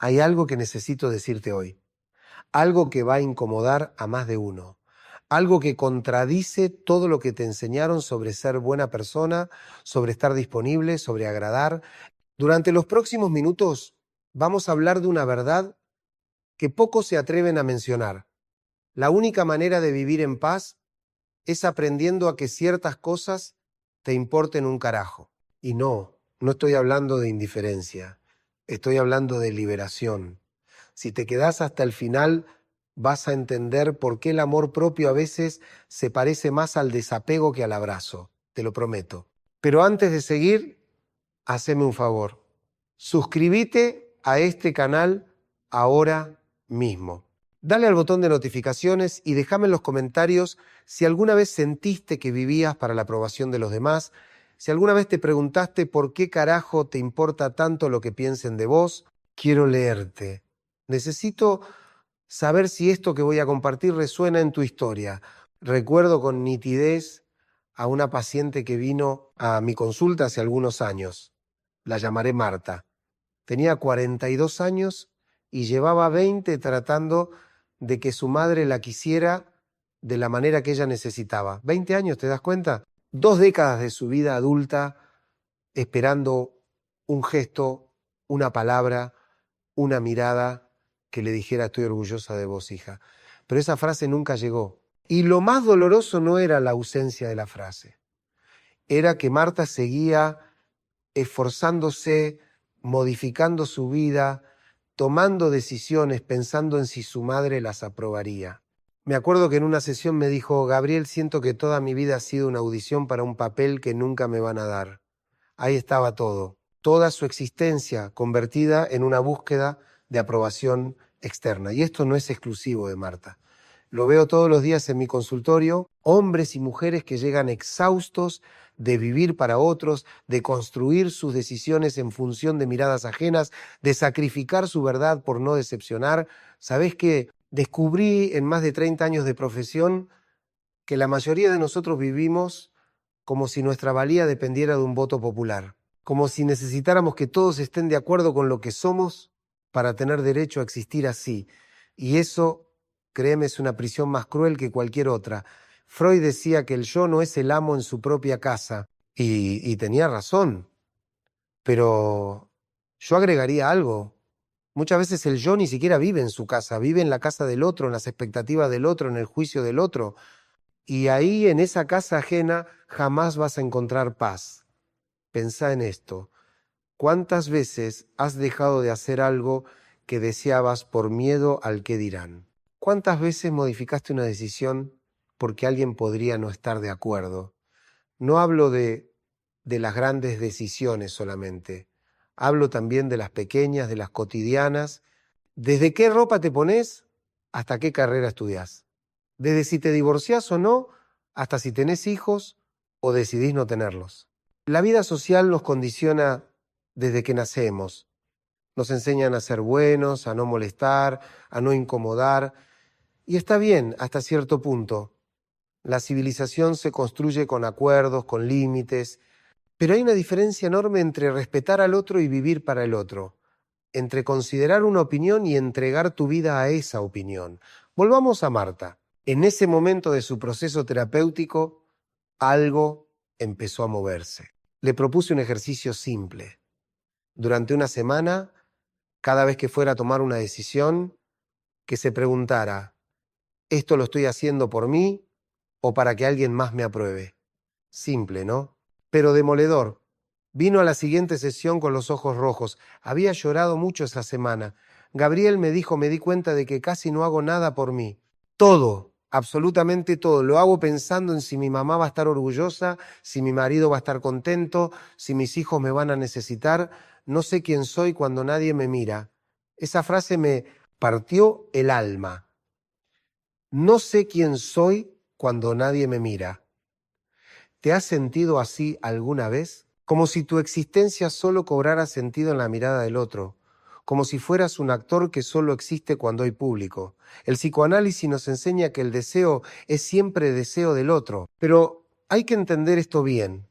Hay algo que necesito decirte hoy, algo que va a incomodar a más de uno, algo que contradice todo lo que te enseñaron sobre ser buena persona, sobre estar disponible, sobre agradar. Durante los próximos minutos vamos a hablar de una verdad que pocos se atreven a mencionar. La única manera de vivir en paz es aprendiendo a que ciertas cosas te importen un carajo. Y no estoy hablando de indiferencia, estoy hablando de liberación. Si te quedás hasta el final, vas a entender por qué el amor propio a veces se parece más al desapego que al abrazo, te lo prometo. Pero antes de seguir, haceme un favor. Suscríbete a este canal ahora mismo. Dale al botón de notificaciones y déjame en los comentarios si alguna vez sentiste que vivías para la aprobación de los demás, si alguna vez te preguntaste por qué carajo te importa tanto lo que piensen de vos. Quiero leerte. Necesito saber si esto que voy a compartir resuena en tu historia. Recuerdo con nitidez a una paciente que vino a mi consulta hace algunos años. La llamaré Marta. Tenía 42 años y llevaba 20 tratando de que su madre la quisiera de la manera que ella necesitaba. 20 años, ¿te das cuenta? 2 décadas de su vida adulta esperando un gesto, una palabra, una mirada que le dijera estoy orgullosa de vos, hija. Pero esa frase nunca llegó. Y lo más doloroso no era la ausencia de la frase. Era que Marta seguía esforzándose, modificando su vida, tomando decisiones, pensando en si su madre las aprobaría. Me acuerdo que en una sesión me dijo, Gabriel, siento que toda mi vida ha sido una audición para un papel que nunca me van a dar. Ahí estaba todo, toda su existencia convertida en una búsqueda de aprobación externa. Y esto no es exclusivo de Marta. Lo veo todos los días en mi consultorio, hombres y mujeres que llegan exhaustos de vivir para otros, de construir sus decisiones en función de miradas ajenas, de sacrificar su verdad por no decepcionar. ¿Sabés qué? Descubrí en más de 30 años de profesión que la mayoría de nosotros vivimos como si nuestra valía dependiera de un voto popular, como si necesitáramos que todos estén de acuerdo con lo que somos para tener derecho a existir así. Y eso, créeme, es una prisión más cruel que cualquier otra. Freud decía que el yo no es el amo en su propia casa, y tenía razón, pero yo agregaría algo. Muchas veces el yo ni siquiera vive en su casa, vive en la casa del otro, en las expectativas del otro, en el juicio del otro. Y ahí, en esa casa ajena, jamás vas a encontrar paz. Pensá en esto. ¿Cuántas veces has dejado de hacer algo que deseabas por miedo al qué dirán? ¿Cuántas veces modificaste una decisión porque alguien podría no estar de acuerdo? No hablo de las grandes decisiones solamente. Hablo también de las pequeñas, de las cotidianas. ¿Desde qué ropa te pones hasta qué carrera estudiás? Desde si te divorciás o no, hasta si tenés hijos o decidís no tenerlos. La vida social nos condiciona desde que nacemos. Nos enseñan a ser buenos, a no molestar, a no incomodar. Y está bien hasta cierto punto. La civilización se construye con acuerdos, con límites, pero hay una diferencia enorme entre respetar al otro y vivir para el otro, entre considerar una opinión y entregar tu vida a esa opinión. Volvamos a Marta. En ese momento de su proceso terapéutico, algo empezó a moverse. Le propuse un ejercicio simple. Durante una semana, cada vez que fuera a tomar una decisión, que se preguntara, ¿esto lo estoy haciendo por mí o para que alguien más me apruebe? Simple, ¿no? Pero demoledor. Vino a la siguiente sesión con los ojos rojos. Había llorado mucho esa semana. Gabriel me dijo, me di cuenta de que casi no hago nada por mí. Todo, absolutamente todo. Lo hago pensando en si mi mamá va a estar orgullosa, si mi marido va a estar contento, si mis hijos me van a necesitar. No sé quién soy cuando nadie me mira. Esa frase me partió el alma. No sé quién soy cuando nadie me mira. ¿Te has sentido así alguna vez? Como si tu existencia solo cobrara sentido en la mirada del otro, como si fueras un actor que solo existe cuando hay público. El psicoanálisis nos enseña que el deseo es siempre deseo del otro, pero hay que entender esto bien.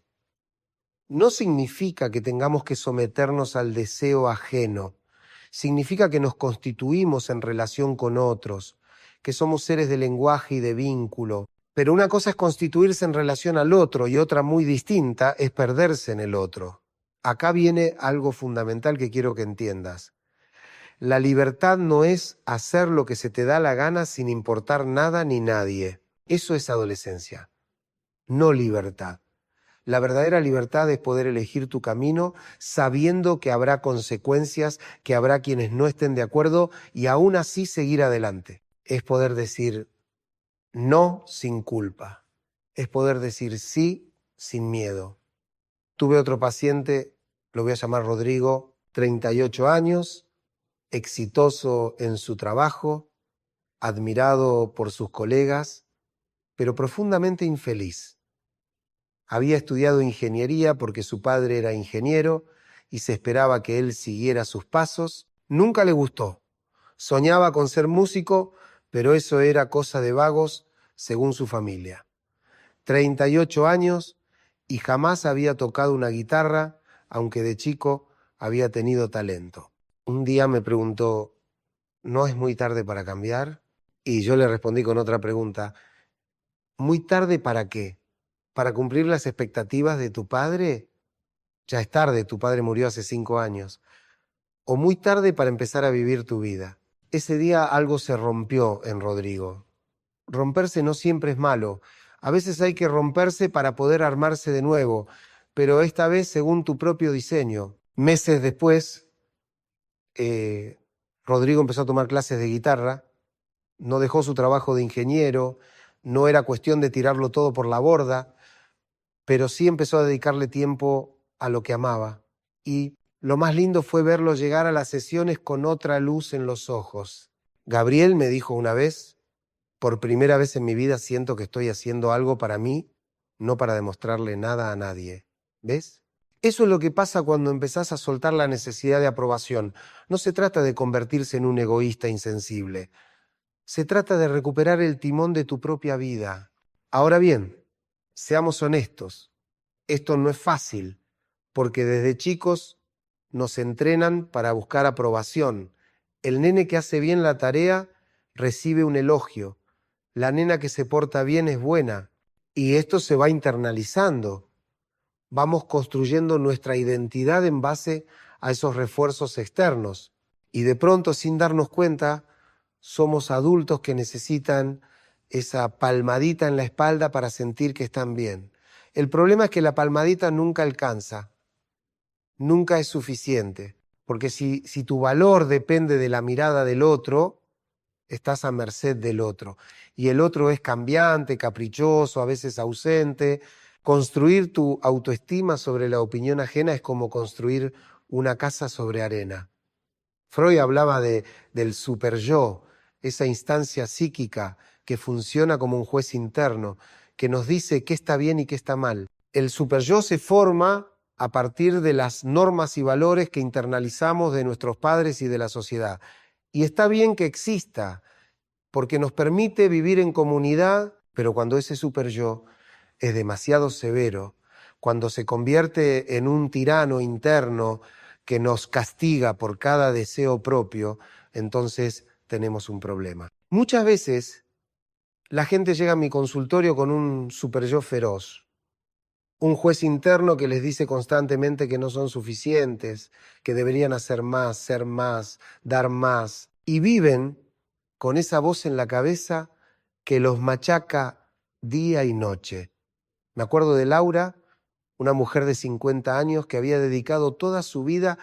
No significa que tengamos que someternos al deseo ajeno. Significa que nos constituimos en relación con otros, que somos seres de lenguaje y de vínculo. Pero una cosa es constituirse en relación al otro y otra muy distinta es perderse en el otro. Acá viene algo fundamental que quiero que entiendas. La libertad no es hacer lo que se te da la gana sin importar nada ni nadie. Eso es adolescencia, no libertad. La verdadera libertad es poder elegir tu camino sabiendo que habrá consecuencias, que habrá quienes no estén de acuerdo y aún así seguir adelante. Es poder decir no sin culpa. Es poder decir sí sin miedo. Tuve otro paciente, lo voy a llamar Rodrigo, 38 años, exitoso en su trabajo, admirado por sus colegas, pero profundamente infeliz. Había estudiado ingeniería porque su padre era ingeniero y se esperaba que él siguiera sus pasos. Nunca le gustó. Soñaba con ser músico, pero eso era cosa de vagos, según su familia. 38 años y jamás había tocado una guitarra, aunque de chico había tenido talento. Un día me preguntó, ¿no es muy tarde para cambiar? Y yo le respondí con otra pregunta, ¿muy tarde para qué? ¿Para cumplir las expectativas de tu padre? Ya es tarde, tu padre murió hace 5 años. ¿O muy tarde para empezar a vivir tu vida? Ese día algo se rompió en Rodrigo. Romperse no siempre es malo. A veces hay que romperse para poder armarse de nuevo, pero esta vez según tu propio diseño. Meses después, Rodrigo empezó a tomar clases de guitarra, no dejó su trabajo de ingeniero, no era cuestión de tirarlo todo por la borda, pero sí empezó a dedicarle tiempo a lo que amaba. Y lo más lindo fue verlo llegar a las sesiones con otra luz en los ojos. Gabriel me dijo una vez, por primera vez en mi vida siento que estoy haciendo algo para mí, no para demostrarle nada a nadie. ¿Ves? Eso es lo que pasa cuando empezás a soltar la necesidad de aprobación. No se trata de convertirse en un egoísta insensible. Se trata de recuperar el timón de tu propia vida. Ahora bien, seamos honestos. Esto no es fácil, porque desde chicos nos entrenan para buscar aprobación. El nene que hace bien la tarea recibe un elogio. La nena que se porta bien es buena. Y esto se va internalizando. Vamos construyendo nuestra identidad en base a esos refuerzos externos. Y de pronto, sin darnos cuenta, somos adultos que necesitan esa palmadita en la espalda para sentir que están bien. El problema es que la palmadita nunca alcanza, nunca es suficiente, porque si tu valor depende de la mirada del otro, estás a merced del otro. Y el otro es cambiante, caprichoso, a veces ausente. Construir tu autoestima sobre la opinión ajena es como construir una casa sobre arena. Freud hablaba del superyo, esa instancia psíquica que funciona como un juez interno, que nos dice qué está bien y qué está mal. El superyo se forma a partir de las normas y valores que internalizamos de nuestros padres y de la sociedad. Y está bien que exista, porque nos permite vivir en comunidad, pero cuando ese superyo es demasiado severo, cuando se convierte en un tirano interno que nos castiga por cada deseo propio, entonces tenemos un problema. Muchas veces la gente llega a mi consultorio con un superyo feroz, un juez interno que les dice constantemente que no son suficientes, que deberían hacer más, ser más, dar más, y viven con esa voz en la cabeza que los machaca día y noche. Me acuerdo de Laura, una mujer de 50 años que había dedicado toda su vida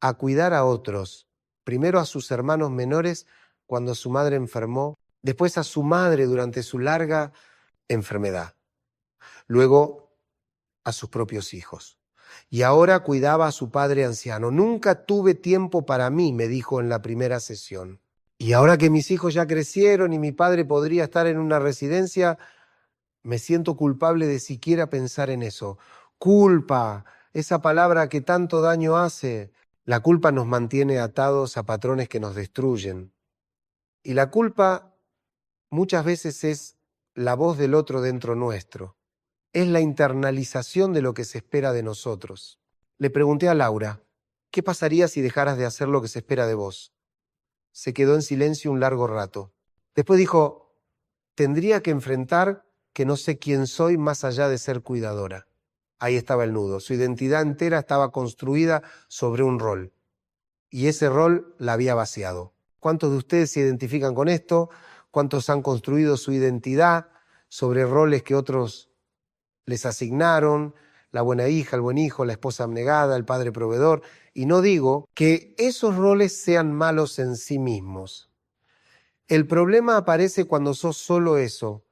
a cuidar a otros, primero a sus hermanos menores cuando su madre enfermó, después a su madre durante su larga enfermedad, luego a sus propios hijos. Y ahora cuidaba a su padre anciano. Nunca tuve tiempo para mí, me dijo en la primera sesión. Y ahora que mis hijos ya crecieron y mi padre podría estar en una residencia, me siento culpable de siquiera pensar en eso. Culpa, esa palabra que tanto daño hace. La culpa nos mantiene atados a patrones que nos destruyen. Y la culpa muchas veces es la voz del otro dentro nuestro. Es la internalización de lo que se espera de nosotros. Le pregunté a Laura, ¿Qué pasaría si dejaras de hacer lo que se espera de vos? Se quedó en silencio un largo rato. Después dijo, tendría que enfrentar que no sé quién soy más allá de ser cuidadora. Ahí estaba el nudo. Su identidad entera estaba construida sobre un rol. Y ese rol la había vaciado. ¿Cuántos de ustedes se identifican con esto? ¿Cuántos han construido su identidad sobre roles que otros les asignaron? La buena hija, el buen hijo, la esposa abnegada, el padre proveedor. Y no digo que esos roles sean malos en sí mismos. El problema aparece cuando sos solo eso,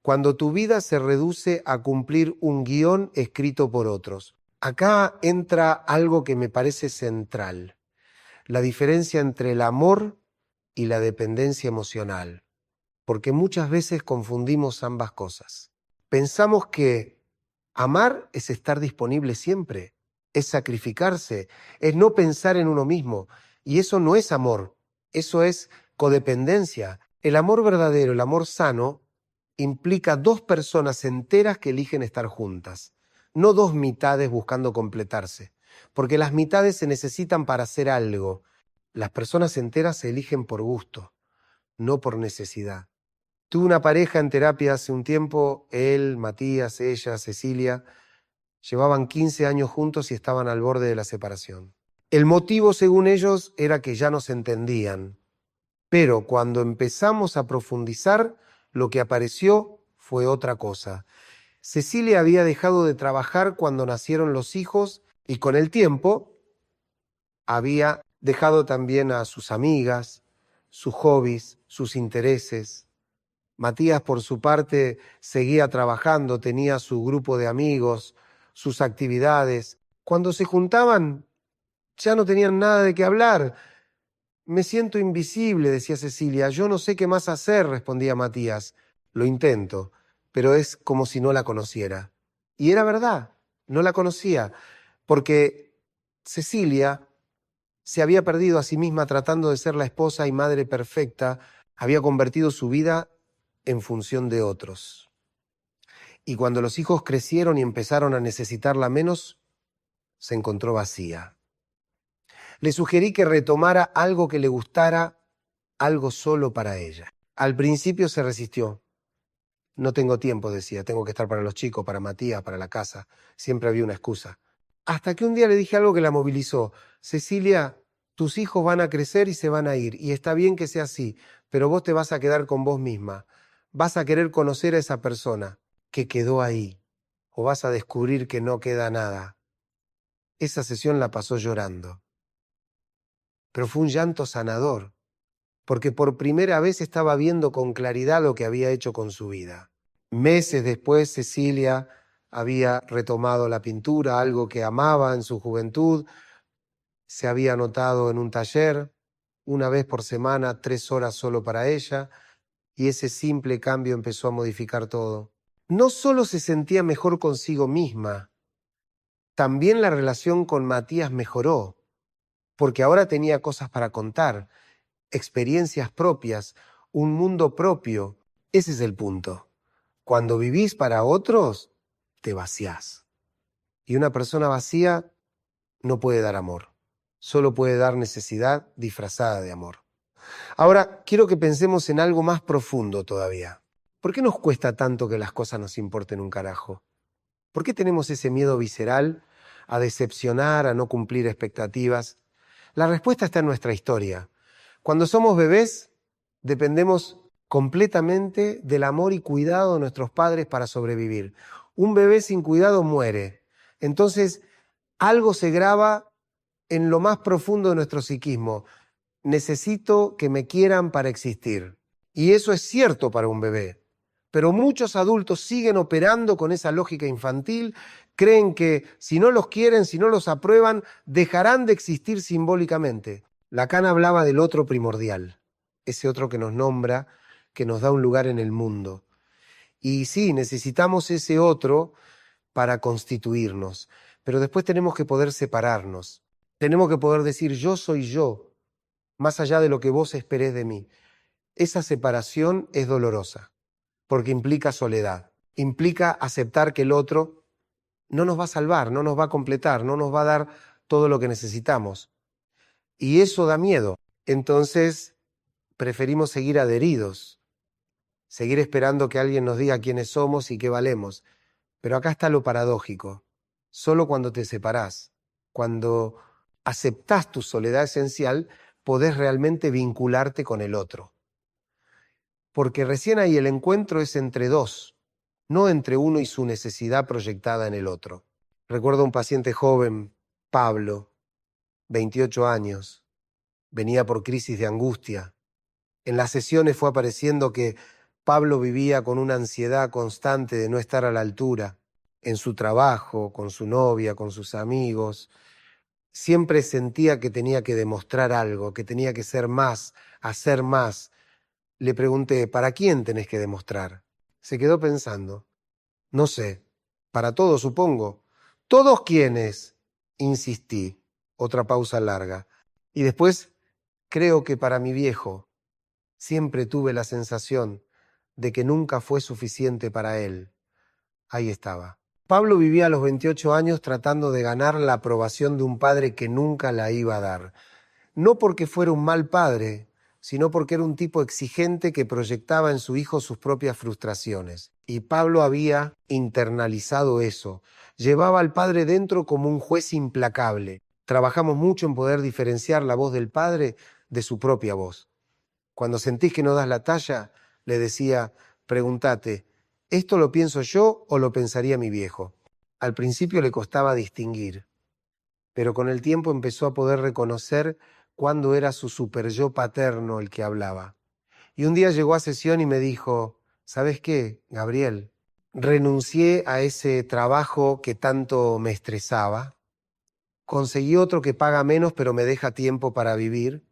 cuando tu vida se reduce a cumplir un guión escrito por otros. Acá entra algo que me parece central, la diferencia entre el amor y la dependencia emocional, porque muchas veces confundimos ambas cosas. Pensamos que amar es estar disponible siempre, es sacrificarse, es no pensar en uno mismo, y eso no es amor, eso es codependencia. El amor verdadero, el amor sano, implica dos personas enteras que eligen estar juntas, no dos mitades buscando completarse, porque las mitades se necesitan para hacer algo. Las personas enteras se eligen por gusto, no por necesidad. Tuve una pareja en terapia hace un tiempo, él, Matías, ella, Cecilia, llevaban 15 años juntos y estaban al borde de la separación. El motivo, según ellos, era que ya no se entendían. Pero cuando empezamos a profundizar, lo que apareció fue otra cosa. Cecilia había dejado de trabajar cuando nacieron los hijos y con el tiempo había dejado también a sus amigas, sus hobbies, sus intereses. Matías, por su parte, seguía trabajando, tenía su grupo de amigos, sus actividades. Cuando se juntaban, ya no tenían nada de qué hablar. Me siento invisible, decía Cecilia. Yo no sé qué más hacer, respondía Matías. Lo intento, pero es como si no la conociera. Y era verdad, no la conocía, porque Cecilia se había perdido a sí misma tratando de ser la esposa y madre perfecta, había convertido su vida en función de otros. Y cuando los hijos crecieron y empezaron a necesitarla menos, se encontró vacía. Le sugerí que retomara algo que le gustara, algo solo para ella. Al principio se resistió. No tengo tiempo, decía, tengo que estar para los chicos, para Matías, para la casa. Siempre había una excusa. Hasta que un día le dije algo que la movilizó. Cecilia, tus hijos van a crecer y se van a ir, y está bien que sea así, pero vos te vas a quedar con vos misma. Vas a querer conocer a esa persona que quedó ahí, o vas a descubrir que no queda nada. Esa sesión la pasó llorando, pero fue un llanto sanador, porque por primera vez estaba viendo con claridad lo que había hecho con su vida. Meses después, Cecilia había retomado la pintura, algo que amaba en su juventud. Se había anotado en un taller, una vez por semana, 3 horas solo para ella, y ese simple cambio empezó a modificar todo. No solo se sentía mejor consigo misma, también la relación con Matías mejoró, porque ahora tenía cosas para contar, experiencias propias, un mundo propio. Ese es el punto. Cuando vivís para otros, te vaciás. Y una persona vacía no puede dar amor. Solo puede dar necesidad disfrazada de amor. Ahora, quiero que pensemos en algo más profundo todavía. ¿Por qué nos cuesta tanto que las cosas nos importen un carajo? ¿Por qué tenemos ese miedo visceral a decepcionar, a no cumplir expectativas? La respuesta está en nuestra historia. Cuando somos bebés, dependemos completamente del amor y cuidado de nuestros padres para sobrevivir. Un bebé sin cuidado muere. Entonces, algo se graba en lo más profundo de nuestro psiquismo. Necesito que me quieran para existir. Y eso es cierto para un bebé. Pero muchos adultos siguen operando con esa lógica infantil, creen que si no los quieren, si no los aprueban, dejarán de existir simbólicamente. Lacan hablaba del otro primordial, ese otro que nos nombra, que nos da un lugar en el mundo. Y sí, necesitamos ese otro para constituirnos, pero después tenemos que poder separarnos. Tenemos que poder decir yo soy yo, más allá de lo que vos esperés de mí. Esa separación es dolorosa, porque implica soledad, implica aceptar que el otro no nos va a salvar, no nos va a completar, no nos va a dar todo lo que necesitamos. Y eso da miedo. Entonces, preferimos seguir adheridos, seguir esperando que alguien nos diga quiénes somos y qué valemos. Pero acá está lo paradójico. Solo cuando te separás, cuando aceptás tu soledad esencial, podés realmente vincularte con el otro. Porque recién ahí el encuentro es entre dos, no entre uno y su necesidad proyectada en el otro. Recuerdo a un paciente joven, Pablo, 28 años, venía por crisis de angustia. En las sesiones fue apareciendo que Pablo vivía con una ansiedad constante de no estar a la altura, en su trabajo, con su novia, con sus amigos. Siempre sentía que tenía que demostrar algo, que tenía que ser más, hacer más. Le pregunté, ¿para quién tenés que demostrar? Se quedó pensando. No sé, para todos supongo. ¿Todos quiénes? Insistí. Otra pausa larga. Y después, creo que para mi viejo. Siempre tuve la sensación de que nunca fue suficiente para él. Ahí estaba. Pablo vivía a los 28 años tratando de ganar la aprobación de un padre que nunca la iba a dar. No porque fuera un mal padre, sino porque era un tipo exigente que proyectaba en su hijo sus propias frustraciones. Y Pablo había internalizado eso. Llevaba al padre dentro como un juez implacable. Trabajamos mucho en poder diferenciar la voz del padre de su propia voz. Cuando sentís que no das la talla, le decía, pregúntate, ¿esto lo pienso yo o lo pensaría mi viejo? Al principio le costaba distinguir, pero con el tiempo empezó a poder reconocer cuándo era su superyo paterno el que hablaba. Y un día llegó a sesión y me dijo, ¿sabes qué, Gabriel? Renuncié a ese trabajo que tanto me estresaba, conseguí otro que paga menos pero me deja tiempo para vivir,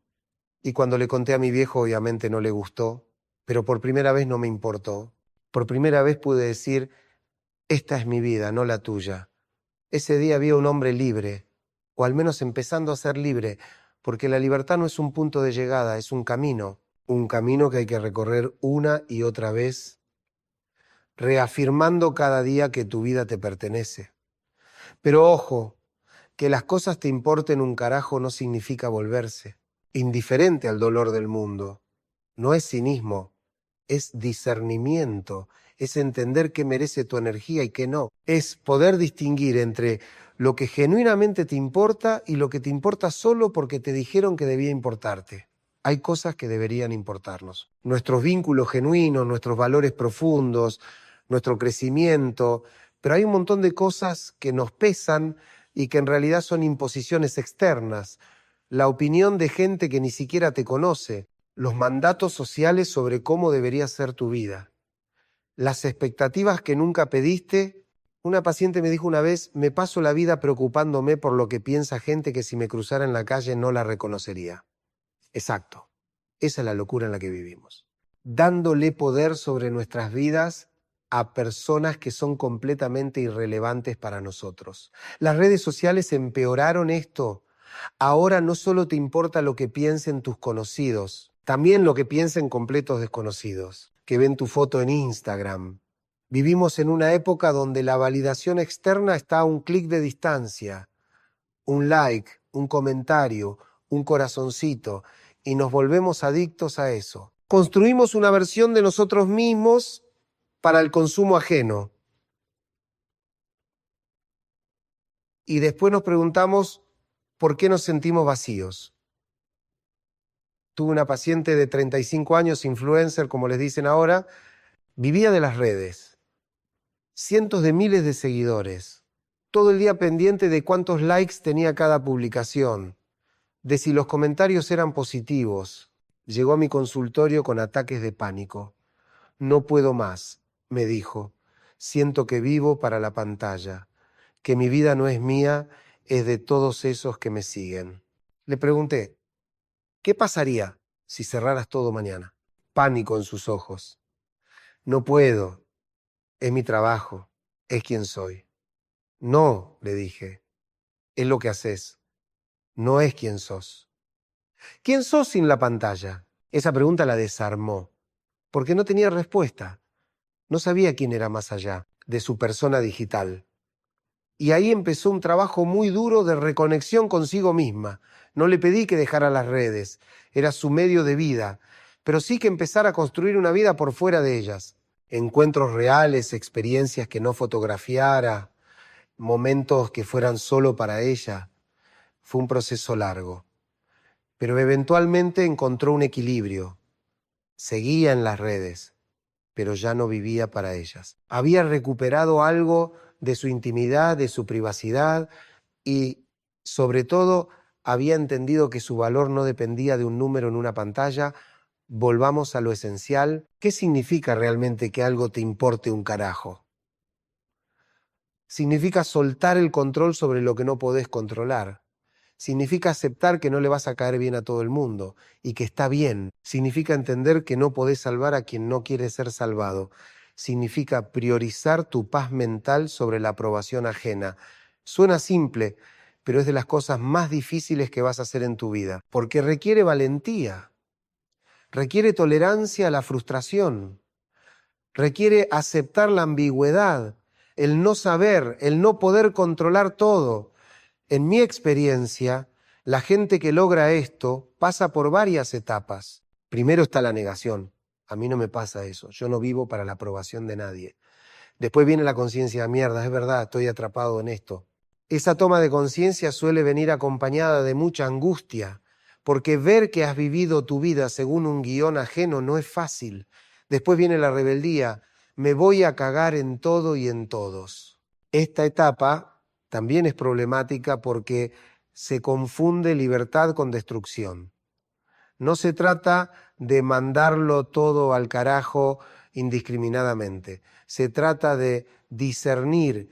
y cuando le conté a mi viejo obviamente no le gustó, pero por primera vez no me importó. Por primera vez pude decir, esta es mi vida, no la tuya. Ese día había un hombre libre, o al menos empezando a ser libre, porque la libertad no es un punto de llegada, es un camino que hay que recorrer una y otra vez, reafirmando cada día que tu vida te pertenece. Pero ojo, que las cosas te importen un carajo no significa volverse indiferente al dolor del mundo. No es cinismo, es discernimiento, es entender qué merece tu energía y qué no. Es poder distinguir entre lo que genuinamente te importa y lo que te importa solo porque te dijeron que debía importarte. Hay cosas que deberían importarnos. Nuestros vínculos genuinos, nuestros valores profundos, nuestro crecimiento, pero hay un montón de cosas que nos pesan y que en realidad son imposiciones externas. La opinión de gente que ni siquiera te conoce, los mandatos sociales sobre cómo debería ser tu vida, las expectativas que nunca pediste. Una paciente me dijo una vez, me paso la vida preocupándome por lo que piensa gente que si me cruzara en la calle no la reconocería. Exacto, esa es la locura en la que vivimos. Dándole poder sobre nuestras vidas a personas que son completamente irrelevantes para nosotros. Las redes sociales empeoraron esto. Ahora no solo te importa lo que piensen tus conocidos, también lo que piensen completos desconocidos, que ven tu foto en Instagram. Vivimos en una época donde la validación externa está a un clic de distancia. Un like, un comentario, un corazoncito, y nos volvemos adictos a eso. Construimos una versión de nosotros mismos para el consumo ajeno. Y después nos preguntamos por qué nos sentimos vacíos. Tuve una paciente de 35 años, influencer, como les dicen ahora, vivía de las redes. Cientos de miles de seguidores. Todo el día pendiente de cuántos likes tenía cada publicación, de si los comentarios eran positivos. Llegó a mi consultorio con ataques de pánico. No puedo más, me dijo. Siento que vivo para la pantalla, que mi vida no es mía, es de todos esos que me siguen. Le pregunté, ¿qué pasaría si cerraras todo mañana? Pánico en sus ojos. No puedo, es mi trabajo, es quien soy. No, le dije, es lo que haces, no es quien sos. ¿Quién sos sin la pantalla? Esa pregunta la desarmó, porque no tenía respuesta. No sabía quién era más allá de su persona digital. Y ahí empezó un trabajo muy duro de reconexión consigo misma. No le pedí que dejara las redes, era su medio de vida, pero sí que empezara a construir una vida por fuera de ellas. Encuentros reales, experiencias que no fotografiara, momentos que fueran solo para ella. Fue un proceso largo, pero eventualmente encontró un equilibrio. Seguía en las redes, pero ya no vivía para ellas. Había recuperado algo de su intimidad, de su privacidad y, sobre todo, había entendido que su valor no dependía de un número en una pantalla. Volvamos a lo esencial. ¿Qué significa realmente que algo te importe un carajo? Significa soltar el control sobre lo que no podés controlar. Significa aceptar que no le vas a caer bien a todo el mundo y que está bien. Significa entender que no podés salvar a quien no quiere ser salvado. Significa priorizar tu paz mental sobre la aprobación ajena. Suena simple, pero es de las cosas más difíciles que vas a hacer en tu vida, porque requiere valentía, requiere tolerancia a la frustración, requiere aceptar la ambigüedad, el no saber, el no poder controlar todo. En mi experiencia, la gente que logra esto pasa por varias etapas. Primero está la negación. A mí no me pasa eso. Yo no vivo para la aprobación de nadie. Después viene la conciencia, mierda, es verdad, estoy atrapado en esto. Esa toma de conciencia suele venir acompañada de mucha angustia, porque ver que has vivido tu vida según un guión ajeno no es fácil. Después viene la rebeldía, me voy a cagar en todo y en todos. Esta etapa también es problemática porque se confunde libertad con destrucción. No se trata de mandarlo todo al carajo indiscriminadamente. Se trata de discernir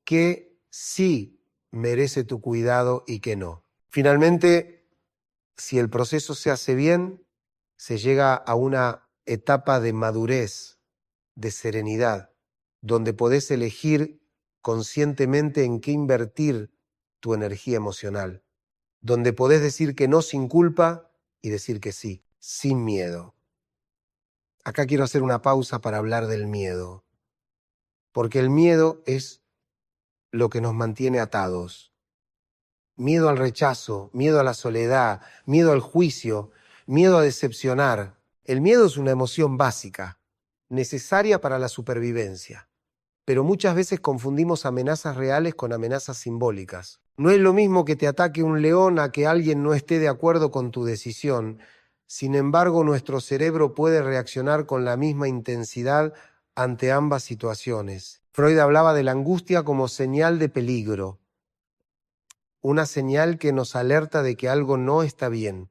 qué sí merece tu cuidado y qué no. Finalmente, si el proceso se hace bien, se llega a una etapa de madurez, de serenidad, donde podés elegir conscientemente en qué invertir tu energía emocional, donde podés decir que no sin culpa y decir que sí, sin miedo. Acá quiero hacer una pausa para hablar del miedo, porque el miedo es lo que nos mantiene atados. Miedo al rechazo, miedo a la soledad, miedo al juicio, miedo a decepcionar. El miedo es una emoción básica, necesaria para la supervivencia. Pero muchas veces confundimos amenazas reales con amenazas simbólicas. No es lo mismo que te ataque un león a que alguien no esté de acuerdo con tu decisión. Sin embargo, nuestro cerebro puede reaccionar con la misma intensidad ante ambas situaciones. Freud hablaba de la angustia como señal de peligro, una señal que nos alerta de que algo no está bien.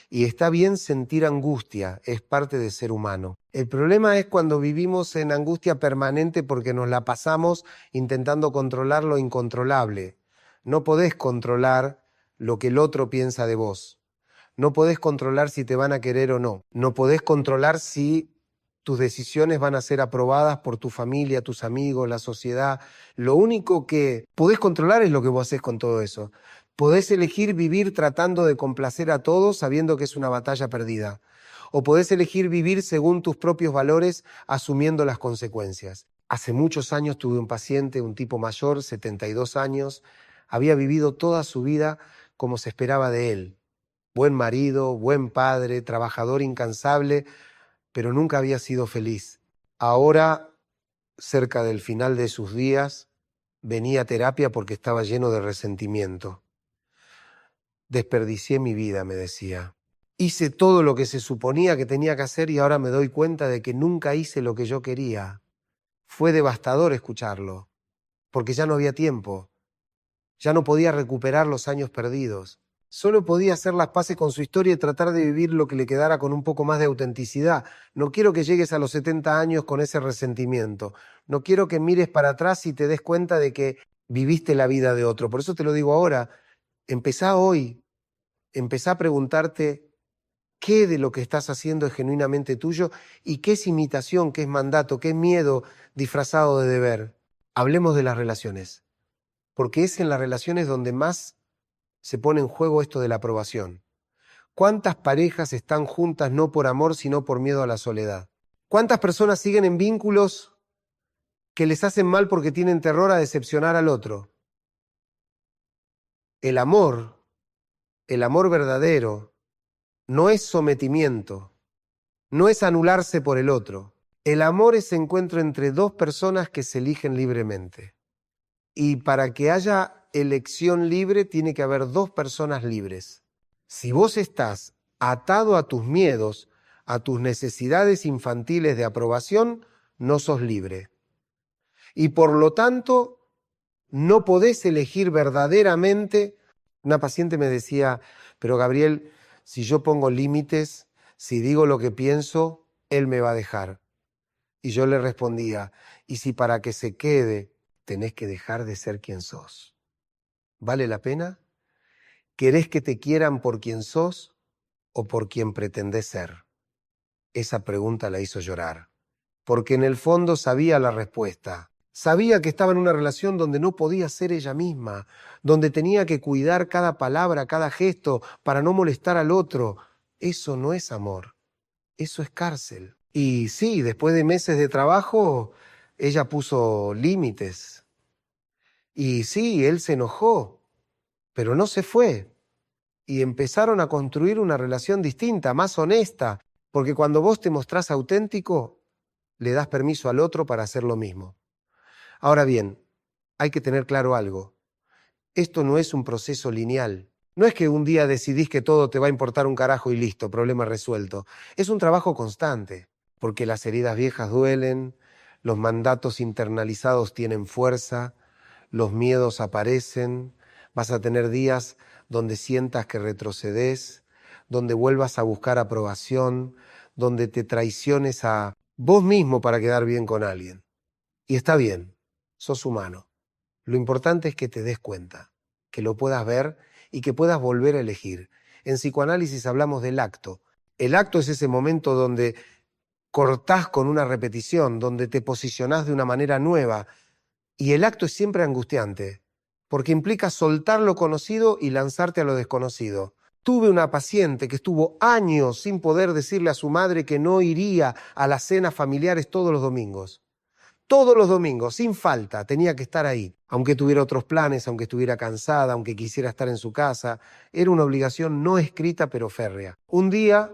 Y está bien sentir angustia, es parte de ser humano. El problema es cuando vivimos en angustia permanente porque nos la pasamos intentando controlar lo incontrolable. No podés controlar lo que el otro piensa de vos. No podés controlar si te van a querer o no. No podés controlar si tus decisiones van a ser aprobadas por tu familia, tus amigos, la sociedad. Lo único que podés controlar es lo que vos haces con todo eso. Podés elegir vivir tratando de complacer a todos sabiendo que es una batalla perdida. O podés elegir vivir según tus propios valores asumiendo las consecuencias. Hace muchos años tuve un paciente, un tipo mayor, 72 años. Había vivido toda su vida como se esperaba de él. Buen marido, buen padre, trabajador incansable, pero nunca había sido feliz. Ahora, cerca del final de sus días, venía a terapia porque estaba lleno de resentimiento. Desperdicié mi vida, me decía. Hice todo lo que se suponía que tenía que hacer y ahora me doy cuenta de que nunca hice lo que yo quería. Fue devastador escucharlo, porque ya no había tiempo. Ya no podía recuperar los años perdidos. Solo podía hacer las paces con su historia y tratar de vivir lo que le quedara con un poco más de autenticidad. No quiero que llegues a los 70 años con ese resentimiento. No quiero que mires para atrás y te des cuenta de que viviste la vida de otro. Por eso te lo digo ahora. Empezá hoy. Empezá a preguntarte qué de lo que estás haciendo es genuinamente tuyo y qué es imitación, qué es mandato, qué es miedo disfrazado de deber. Hablemos de las relaciones, porque es en las relaciones donde más se pone en juego esto de la aprobación. ¿Cuántas parejas están juntas no por amor, sino por miedo a la soledad? ¿Cuántas personas siguen en vínculos que les hacen mal porque tienen terror a decepcionar al otro. El amor verdadero, no es sometimiento, no es anularse por el otro. El amor es encuentro entre dos personas que se eligen libremente. Y para que haya elección libre, tiene que haber dos personas libres. Si vos estás atado a tus miedos, a tus necesidades infantiles de aprobación, no sos libre. Y por lo tanto, no podés elegir verdaderamente. Una paciente me decía, pero Gabriel, si yo pongo límites, si digo lo que pienso, él me va a dejar. Y yo le respondía, ¿y si para que se quede tenés que dejar de ser quien sos? ¿Vale la pena? ¿Querés que te quieran por quien sos o por quien pretendés ser? Esa pregunta la hizo llorar, porque en el fondo sabía la respuesta. Sabía que estaba en una relación donde no podía ser ella misma, donde tenía que cuidar cada palabra, cada gesto, para no molestar al otro. Eso no es amor, eso es cárcel. Y sí, después de meses de trabajo, ella puso límites. Y sí, él se enojó, pero no se fue. Y empezaron a construir una relación distinta, más honesta, porque cuando vos te mostrás auténtico, le das permiso al otro para hacer lo mismo. Ahora bien, hay que tener claro algo. Esto no es un proceso lineal. No es que un día decidís que todo te va a importar un carajo y listo, problema resuelto. Es un trabajo constante, porque las heridas viejas duelen, los mandatos internalizados tienen fuerza, los miedos aparecen, vas a tener días donde sientas que retrocedes, donde vuelvas a buscar aprobación, donde te traiciones a vos mismo para quedar bien con alguien. Y está bien, sos humano. Lo importante es que te des cuenta, que lo puedas ver y que puedas volver a elegir. En psicoanálisis hablamos del acto. El acto es ese momento donde cortás con una repetición, donde te posicionás de una manera nueva. Y el acto es siempre angustiante, porque implica soltar lo conocido y lanzarte a lo desconocido. Tuve una paciente que estuvo años sin poder decirle a su madre que no iría a las cenas familiares todos los domingos. Todos los domingos, sin falta, tenía que estar ahí. Aunque tuviera otros planes, aunque estuviera cansada, aunque quisiera estar en su casa, era una obligación no escrita pero férrea. Un día,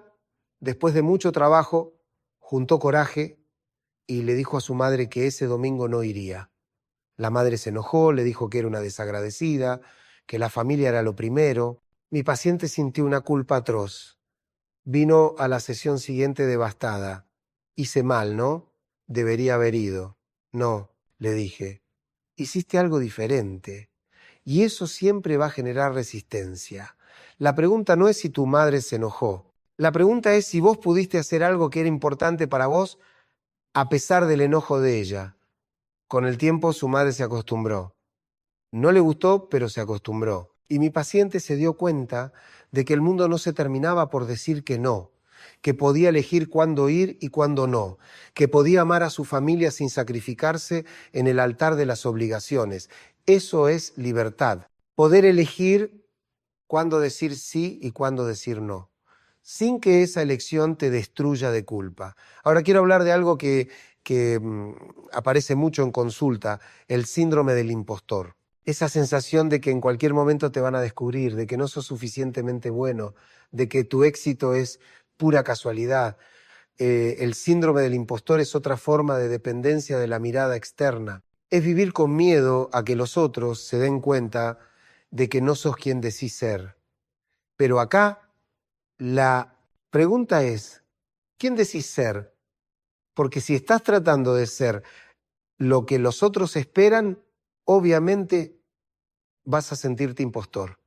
después de mucho trabajo, juntó coraje y le dijo a su madre que ese domingo no iría. La madre se enojó, le dijo que era una desagradecida, que la familia era lo primero. Mi paciente sintió una culpa atroz. Vino a la sesión siguiente devastada. Hice mal, ¿no? Debería haber ido. No, le dije, hiciste algo diferente. Y eso siempre va a generar resistencia. La pregunta no es si tu madre se enojó. La pregunta es si vos pudiste hacer algo que era importante para vos a pesar del enojo de ella. Con el tiempo su madre se acostumbró. No le gustó, pero se acostumbró. Y mi paciente se dio cuenta de que el mundo no se terminaba por decir que no, que podía elegir cuándo ir y cuándo no, que podía amar a su familia sin sacrificarse en el altar de las obligaciones. Eso es libertad. Poder elegir cuándo decir sí y cuándo decir no, sin que esa elección te destruya de culpa. Ahora quiero hablar de algo que aparece mucho en consulta, el síndrome del impostor. Esa sensación de que en cualquier momento te van a descubrir, de que no sos suficientemente bueno, de que tu éxito es pura casualidad. El síndrome del impostor es otra forma de dependencia de la mirada externa. Es vivir con miedo a que los otros se den cuenta de que no sos quien decís ser. Pero acá la pregunta es, ¿quién decís ser? Porque si estás tratando de ser lo que los otros esperan, obviamente vas a sentirte impostor,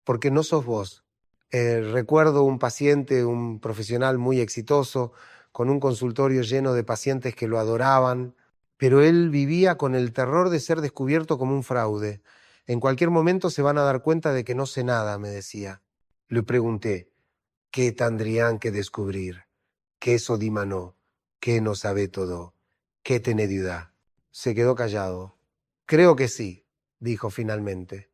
porque no sos vos. Recuerdo un paciente, un profesional muy exitoso, con un consultorio lleno de pacientes que lo adoraban, pero él vivía con el terror de ser descubierto como un fraude. En cualquier momento se van a dar cuenta de que no sé nada, me decía. Le pregunté, ¿qué tendrían que descubrir? ¿Qué sodímano? ¿Qué no sabe todo? ¿Qué tenediudad? Se quedó callado. Creo que sí, dijo finalmente.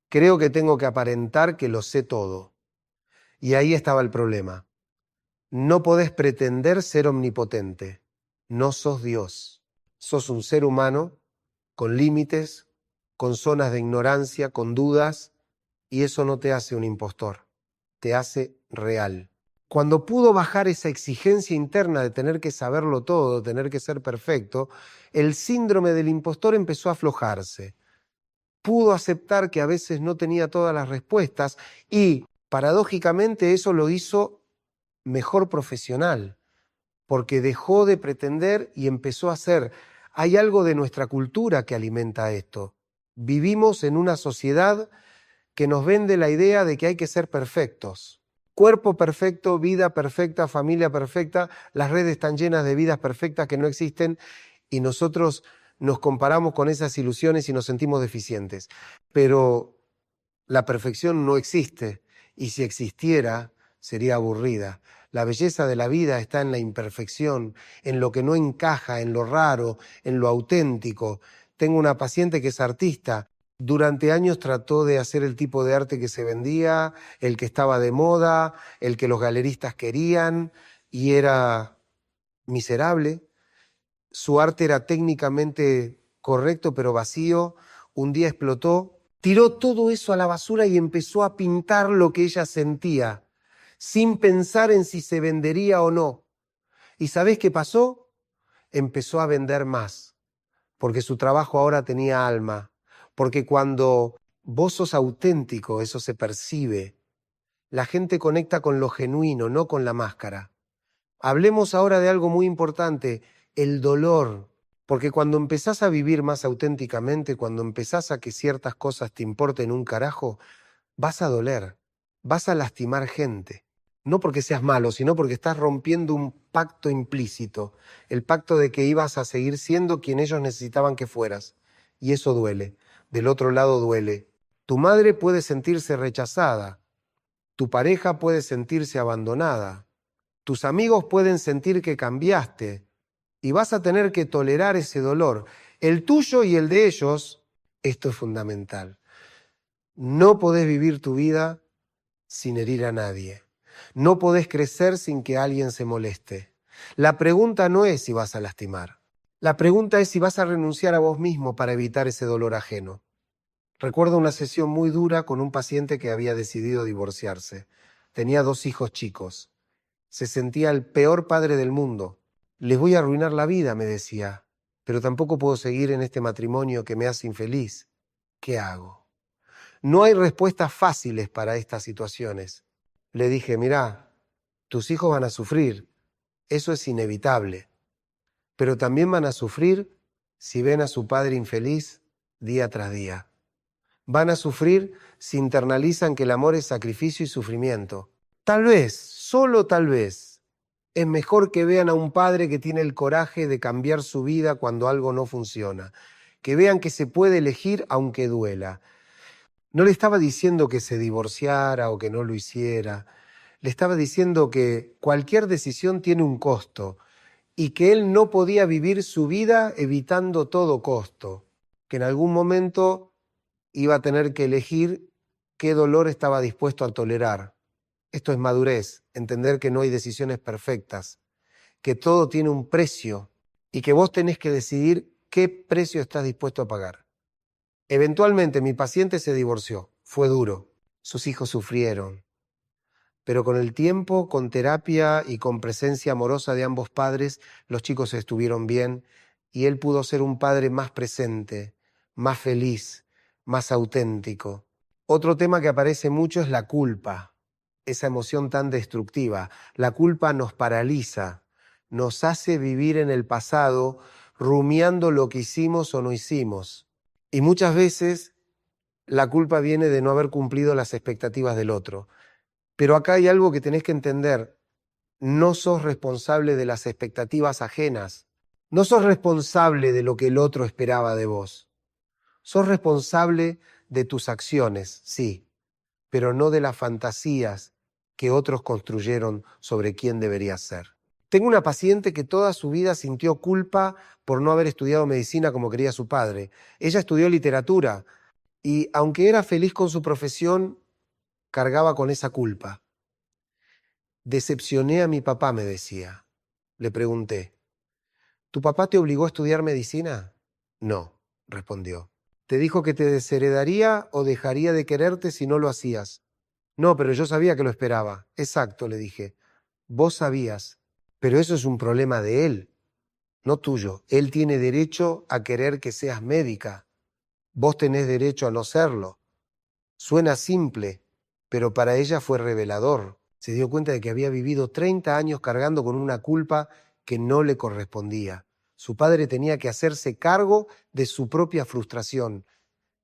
Creo que tengo que aparentar que lo sé todo. Y ahí estaba el problema. No podés pretender ser omnipotente. No sos Dios. sos un ser humano con límites, con zonas de ignorancia, con dudas, y eso no te hace un impostor, te hace real. Cuando pudo bajar esa exigencia interna de tener que saberlo todo, tener que ser perfecto, el síndrome del impostor empezó a aflojarse. Pudo aceptar que a veces no tenía todas las respuestas y, paradójicamente, eso lo hizo mejor profesional, porque dejó de pretender y empezó a hacer. Hay algo de nuestra cultura que alimenta esto. Vivimos en una sociedad que nos vende la idea de que hay que ser perfectos. Cuerpo perfecto, vida perfecta, familia perfecta, las redes están llenas de vidas perfectas que no existen y nosotros nos comparamos con esas ilusiones y nos sentimos deficientes. Pero la perfección no existe y si existiera sería aburrida. La belleza de la vida está en la imperfección, en lo que no encaja, en lo raro, en lo auténtico. Tengo una paciente que es artista. Durante años trató de hacer el tipo de arte que se vendía, el que estaba de moda, el que los galeristas querían, y era miserable. Su arte era técnicamente correcto, pero vacío. Un día explotó, tiró todo eso a la basura y empezó a pintar lo que ella sentía, sin pensar en si se vendería o no. ¿Y sabés qué pasó? Empezó a vender más, porque su trabajo ahora tenía alma, porque cuando vos sos auténtico, eso se percibe. La gente conecta con lo genuino, no con la máscara. Hablemos ahora de algo muy importante, el dolor. Porque cuando empezás a vivir más auténticamente, cuando empezás a que ciertas cosas te importen un carajo, vas a doler, vas a lastimar gente. No porque seas malo, sino porque estás rompiendo un pacto implícito, el pacto de que ibas a seguir siendo quien ellos necesitaban que fueras. Y eso duele, del otro lado duele. Tu madre puede sentirse rechazada, tu pareja puede sentirse abandonada, tus amigos pueden sentir que cambiaste y vas a tener que tolerar ese dolor, el tuyo y el de ellos. Esto es fundamental. No podés vivir tu vida sin herir a nadie. No podés crecer sin que alguien se moleste. La pregunta no es si vas a lastimar. La pregunta es si vas a renunciar a vos mismo para evitar ese dolor ajeno. Recuerdo una sesión muy dura con un paciente que había decidido divorciarse. Tenía 2 hijos chicos. Se sentía el peor padre del mundo. Les voy a arruinar la vida, me decía, pero tampoco puedo seguir en este matrimonio que me hace infeliz. ¿Qué hago? No hay respuestas fáciles para estas situaciones. Le dije, mirá, tus hijos van a sufrir, eso es inevitable, pero también van a sufrir si ven a su padre infeliz día tras día. Van a sufrir si internalizan que el amor es sacrificio y sufrimiento. Tal vez, solo tal vez, es mejor que vean a un padre que tiene el coraje de cambiar su vida cuando algo no funciona, que vean que se puede elegir aunque duela. No le estaba diciendo que se divorciara o que no lo hiciera, le estaba diciendo que cualquier decisión tiene un costo y que él no podía vivir su vida evitando todo costo, que en algún momento iba a tener que elegir qué dolor estaba dispuesto a tolerar. Esto es madurez, entender que no hay decisiones perfectas, que todo tiene un precio y que vos tenés que decidir qué precio estás dispuesto a pagar. Eventualmente mi paciente se divorció, fue duro, sus hijos sufrieron, pero con el tiempo, con terapia y con presencia amorosa de ambos padres, los chicos estuvieron bien y él pudo ser un padre más presente, más feliz, más auténtico. Otro tema que aparece mucho es la culpa, esa emoción tan destructiva. La culpa nos paraliza, nos hace vivir en el pasado, rumiando lo que hicimos o no hicimos. Y muchas veces la culpa viene de no haber cumplido las expectativas del otro. Pero acá hay algo que tenés que entender. No sos responsable de las expectativas ajenas. No sos responsable de lo que el otro esperaba de vos. Sos responsable de tus acciones, sí, pero no de las fantasías que otros construyeron sobre quién deberías ser. Tengo una paciente que toda su vida sintió culpa por no haber estudiado medicina como quería su padre. Ella estudió literatura y, aunque era feliz con su profesión, cargaba con esa culpa. Decepcioné a mi papá, me decía. Le pregunté, ¿Tu papá te obligó a estudiar medicina? No, respondió. ¿Te dijo que te desheredaría o dejaría de quererte si no lo hacías? No, pero yo sabía que lo esperaba. Exacto, le dije. Vos sabías. Pero eso es un problema de él, no tuyo. Él tiene derecho a querer que seas médica. Vos tenés derecho a no serlo. Suena simple, pero para ella fue revelador. Se dio cuenta de que había vivido 30 años cargando con una culpa que no le correspondía. Su padre tenía que hacerse cargo de su propia frustración.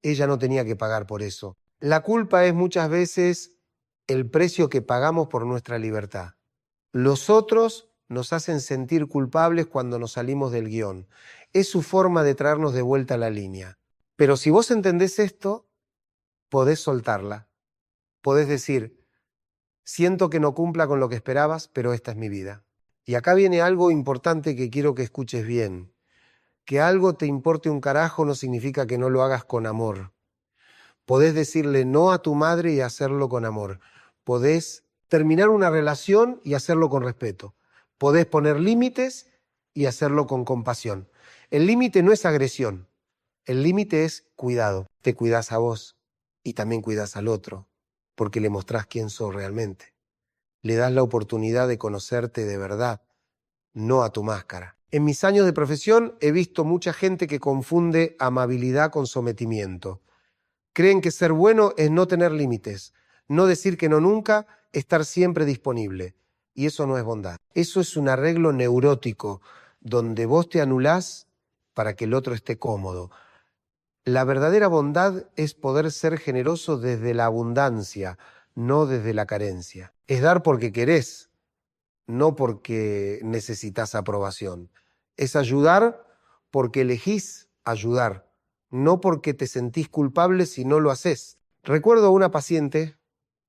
Ella no tenía que pagar por eso. La culpa es muchas veces el precio que pagamos por nuestra libertad. Los otros nos hacen sentir culpables cuando nos salimos del guión. Es su forma de traernos de vuelta a la línea. Pero si vos entendés esto, podés soltarla. Podés decir, siento que no cumpla con lo que esperabas, pero esta es mi vida. Y acá viene algo importante que quiero que escuches bien. Que algo te importe un carajo no significa que no lo hagas con amor. Podés decirle no a tu madre y hacerlo con amor. Podés terminar una relación y hacerlo con respeto. Podés poner límites y hacerlo con compasión. El límite no es agresión. El límite es cuidado. Te cuidás a vos y también cuidás al otro, porque le mostrás quién sos realmente. Le das la oportunidad de conocerte de verdad, no a tu máscara. En mis años de profesión he visto mucha gente que confunde amabilidad con sometimiento. Creen que ser bueno es no tener límites, no decir que no nunca, estar siempre disponible. Y eso no es bondad. Eso es un arreglo neurótico, donde vos te anulás para que el otro esté cómodo. La verdadera bondad es poder ser generoso desde la abundancia, no desde la carencia. Es dar porque querés, no porque necesitas aprobación. Es ayudar porque elegís ayudar, no porque te sentís culpable si no lo haces. Recuerdo a una paciente,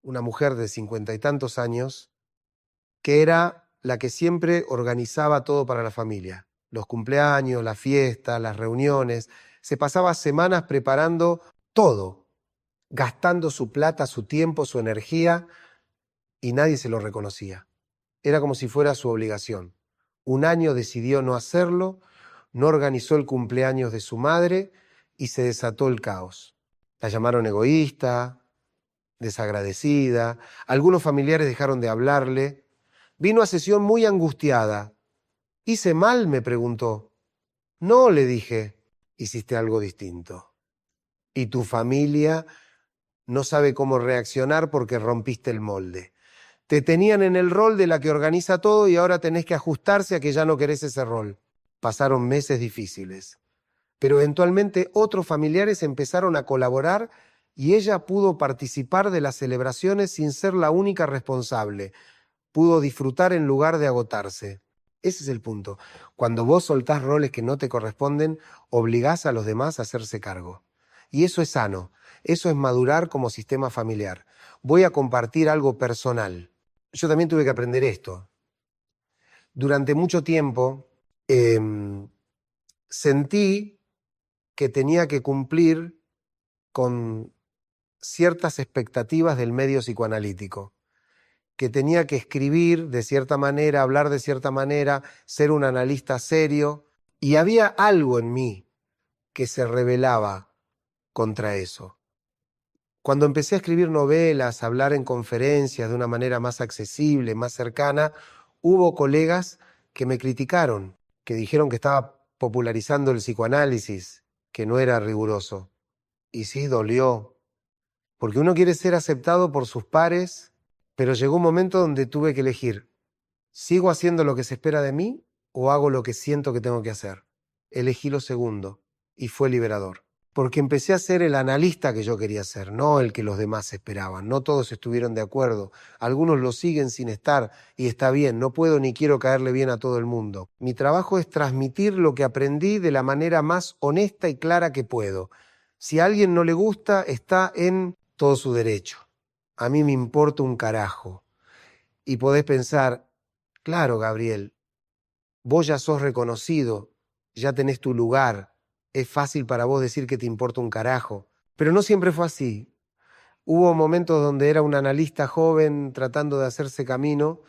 una mujer de 50 y tantos años, que era la que siempre organizaba todo para la familia. Los cumpleaños, las fiestas, las reuniones. Se pasaba semanas preparando todo, gastando su plata, su tiempo, su energía, y nadie se lo reconocía. Era como si fuera su obligación. Un año decidió no hacerlo, no organizó el cumpleaños de su madre y se desató el caos. La llamaron egoísta, desagradecida, algunos familiares dejaron de hablarle. Vino a sesión muy angustiada. ¿Hice mal?, me preguntó. No, le dije, hiciste algo distinto. Y tu familia no sabe cómo reaccionar porque rompiste el molde. Te tenían en el rol de la que organiza todo y ahora tenés que ajustarse a que ya no querés ese rol. Pasaron meses difíciles. Pero eventualmente otros familiares empezaron a colaborar y ella pudo participar de las celebraciones sin ser la única responsable. Pudo disfrutar en lugar de agotarse. Ese es el punto. Cuando vos soltás roles que no te corresponden, obligás a los demás a hacerse cargo. Y eso es sano. Eso es madurar como sistema familiar. Voy a compartir algo personal. Yo también tuve que aprender esto. Durante mucho tiempo sentí que tenía que cumplir con ciertas expectativas del medio psicoanalítico, que tenía que escribir de cierta manera, hablar de cierta manera, ser un analista serio, y había algo en mí que se rebelaba contra eso. Cuando empecé a escribir novelas, a hablar en conferencias de una manera más accesible, más cercana, hubo colegas que me criticaron, que dijeron que estaba popularizando el psicoanálisis, que no era riguroso. Y sí, dolió, porque uno quiere ser aceptado por sus pares, pero llegó un momento donde tuve que elegir, ¿sigo haciendo lo que se espera de mí o hago lo que siento que tengo que hacer? Elegí lo segundo, y fue liberador. Porque empecé a ser el analista que yo quería ser, no el que los demás esperaban. No todos estuvieron de acuerdo. Algunos lo siguen sin estar y está bien, no puedo ni quiero caerle bien a todo el mundo. Mi trabajo es transmitir lo que aprendí de la manera más honesta y clara que puedo. Si a alguien no le gusta, está en todo su derecho. A mí me importa un carajo. Y podés pensar, claro, Gabriel, vos ya sos reconocido, ya tenés tu lugar. Es fácil para vos decir que te importa un carajo, pero no siempre fue así. Hubo momentos donde era un analista joven tratando de hacerse camino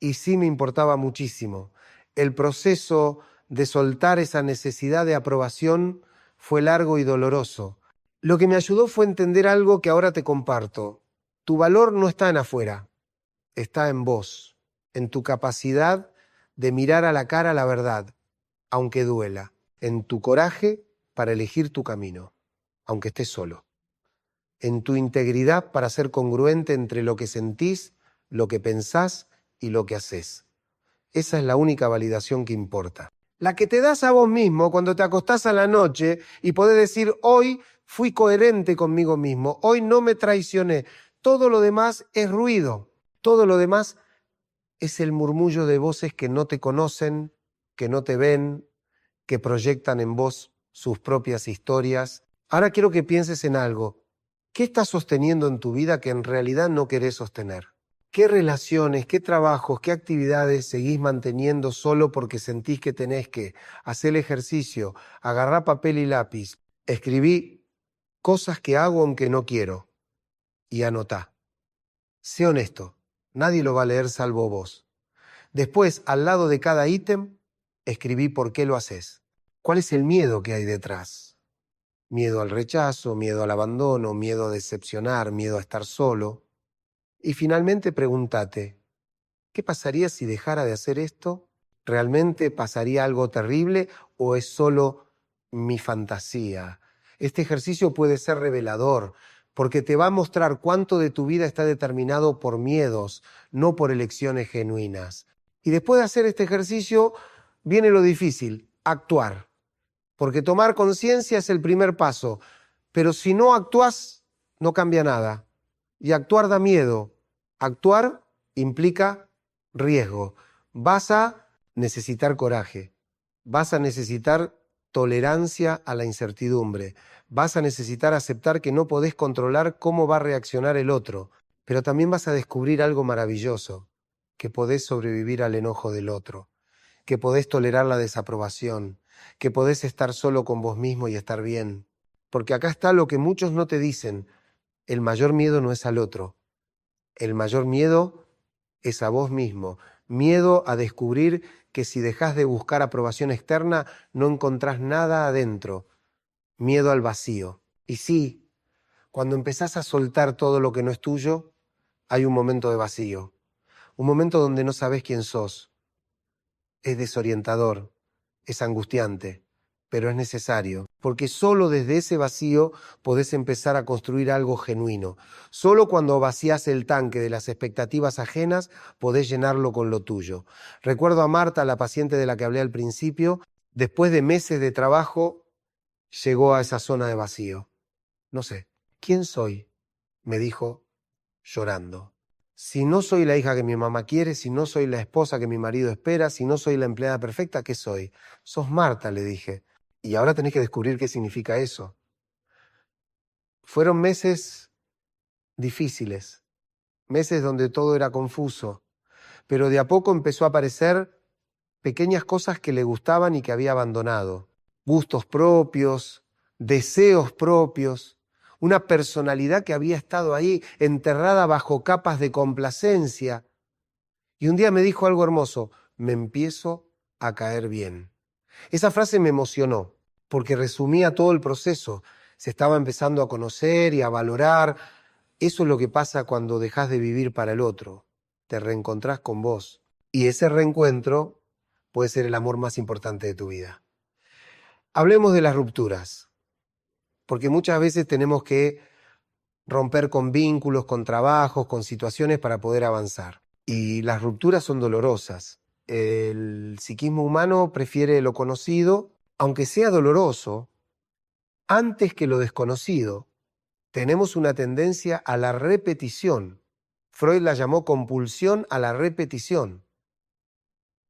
y sí me importaba muchísimo. El proceso de soltar esa necesidad de aprobación fue largo y doloroso. Lo que me ayudó fue entender algo que ahora te comparto. Tu valor no está en afuera, está en vos, en tu capacidad de mirar a la cara la verdad, aunque duela, en tu coraje para elegir tu camino, aunque estés solo, en tu integridad para ser congruente entre lo que sentís, lo que pensás y lo que haces. Esa es la única validación que importa. La que te das a vos mismo cuando te acostás a la noche y podés decir, hoy fui coherente conmigo mismo, hoy no me traicioné. Todo lo demás es ruido, todo lo demás es el murmullo de voces que no te conocen, que no te ven, que proyectan en vos sus propias historias. Ahora quiero que pienses en algo. ¿Qué estás sosteniendo en tu vida que en realidad no querés sostener? ¿Qué relaciones, qué trabajos, qué actividades seguís manteniendo solo porque sentís que tenés que hacer el ejercicio, agarrar papel y lápiz, escribí cosas que hago aunque no quiero y anotá? Sé honesto, nadie lo va a leer salvo vos. Después, al lado de cada ítem, escribí por qué lo haces. ¿Cuál es el miedo que hay detrás? Miedo al rechazo, miedo al abandono, miedo a decepcionar, miedo a estar solo. Y finalmente pregúntate, ¿qué pasaría si dejara de hacer esto? ¿Realmente pasaría algo terrible o es solo mi fantasía? Este ejercicio puede ser revelador porque te va a mostrar cuánto de tu vida está determinado por miedos, no por elecciones genuinas. Y después de hacer este ejercicio viene lo difícil, actuar. Porque tomar conciencia es el primer paso, pero si no actúas, no cambia nada. Y actuar da miedo. Actuar implica riesgo. Vas a necesitar coraje. Vas a necesitar tolerancia a la incertidumbre. Vas a necesitar aceptar que no podés controlar cómo va a reaccionar el otro. Pero también vas a descubrir algo maravilloso, que podés sobrevivir al enojo del otro, que podés tolerar la desaprobación, que podés estar solo con vos mismo y estar bien. Porque acá está lo que muchos no te dicen. El mayor miedo no es al otro. El mayor miedo es a vos mismo. Miedo a descubrir que si dejás de buscar aprobación externa, no encontrás nada adentro. Miedo al vacío. Y sí, cuando empezás a soltar todo lo que no es tuyo, hay un momento de vacío. Un momento donde no sabés quién sos. Es desorientador, es angustiante, pero es necesario, porque solo desde ese vacío podés empezar a construir algo genuino. Solo cuando vacías el tanque de las expectativas ajenas podés llenarlo con lo tuyo. Recuerdo a Marta, la paciente de la que hablé al principio, después de meses de trabajo, llegó a esa zona de vacío. No sé, ¿quién soy?, me dijo llorando. Si no soy la hija que mi mamá quiere, si no soy la esposa que mi marido espera, si no soy la empleada perfecta, ¿qué soy? Sos Marta, le dije. Y ahora tenés que descubrir qué significa eso. Fueron meses difíciles, meses donde todo era confuso, pero de a poco empezó a aparecer pequeñas cosas que le gustaban y que había abandonado. Gustos propios, deseos propios, una personalidad que había estado ahí enterrada bajo capas de complacencia. Y un día me dijo algo hermoso: me empiezo a caer bien. Esa frase me emocionó porque resumía todo el proceso. Se estaba empezando a conocer y a valorar. Eso es lo que pasa cuando dejás de vivir para el otro. Te reencontrás con vos. Y ese reencuentro puede ser el amor más importante de tu vida. Hablemos de las rupturas, porque muchas veces tenemos que romper con vínculos, con trabajos, con situaciones para poder avanzar. Y las rupturas son dolorosas. El psiquismo humano prefiere lo conocido, aunque sea doloroso, antes que lo desconocido. Tenemos una tendencia a la repetición. Freud la llamó compulsión a la repetición.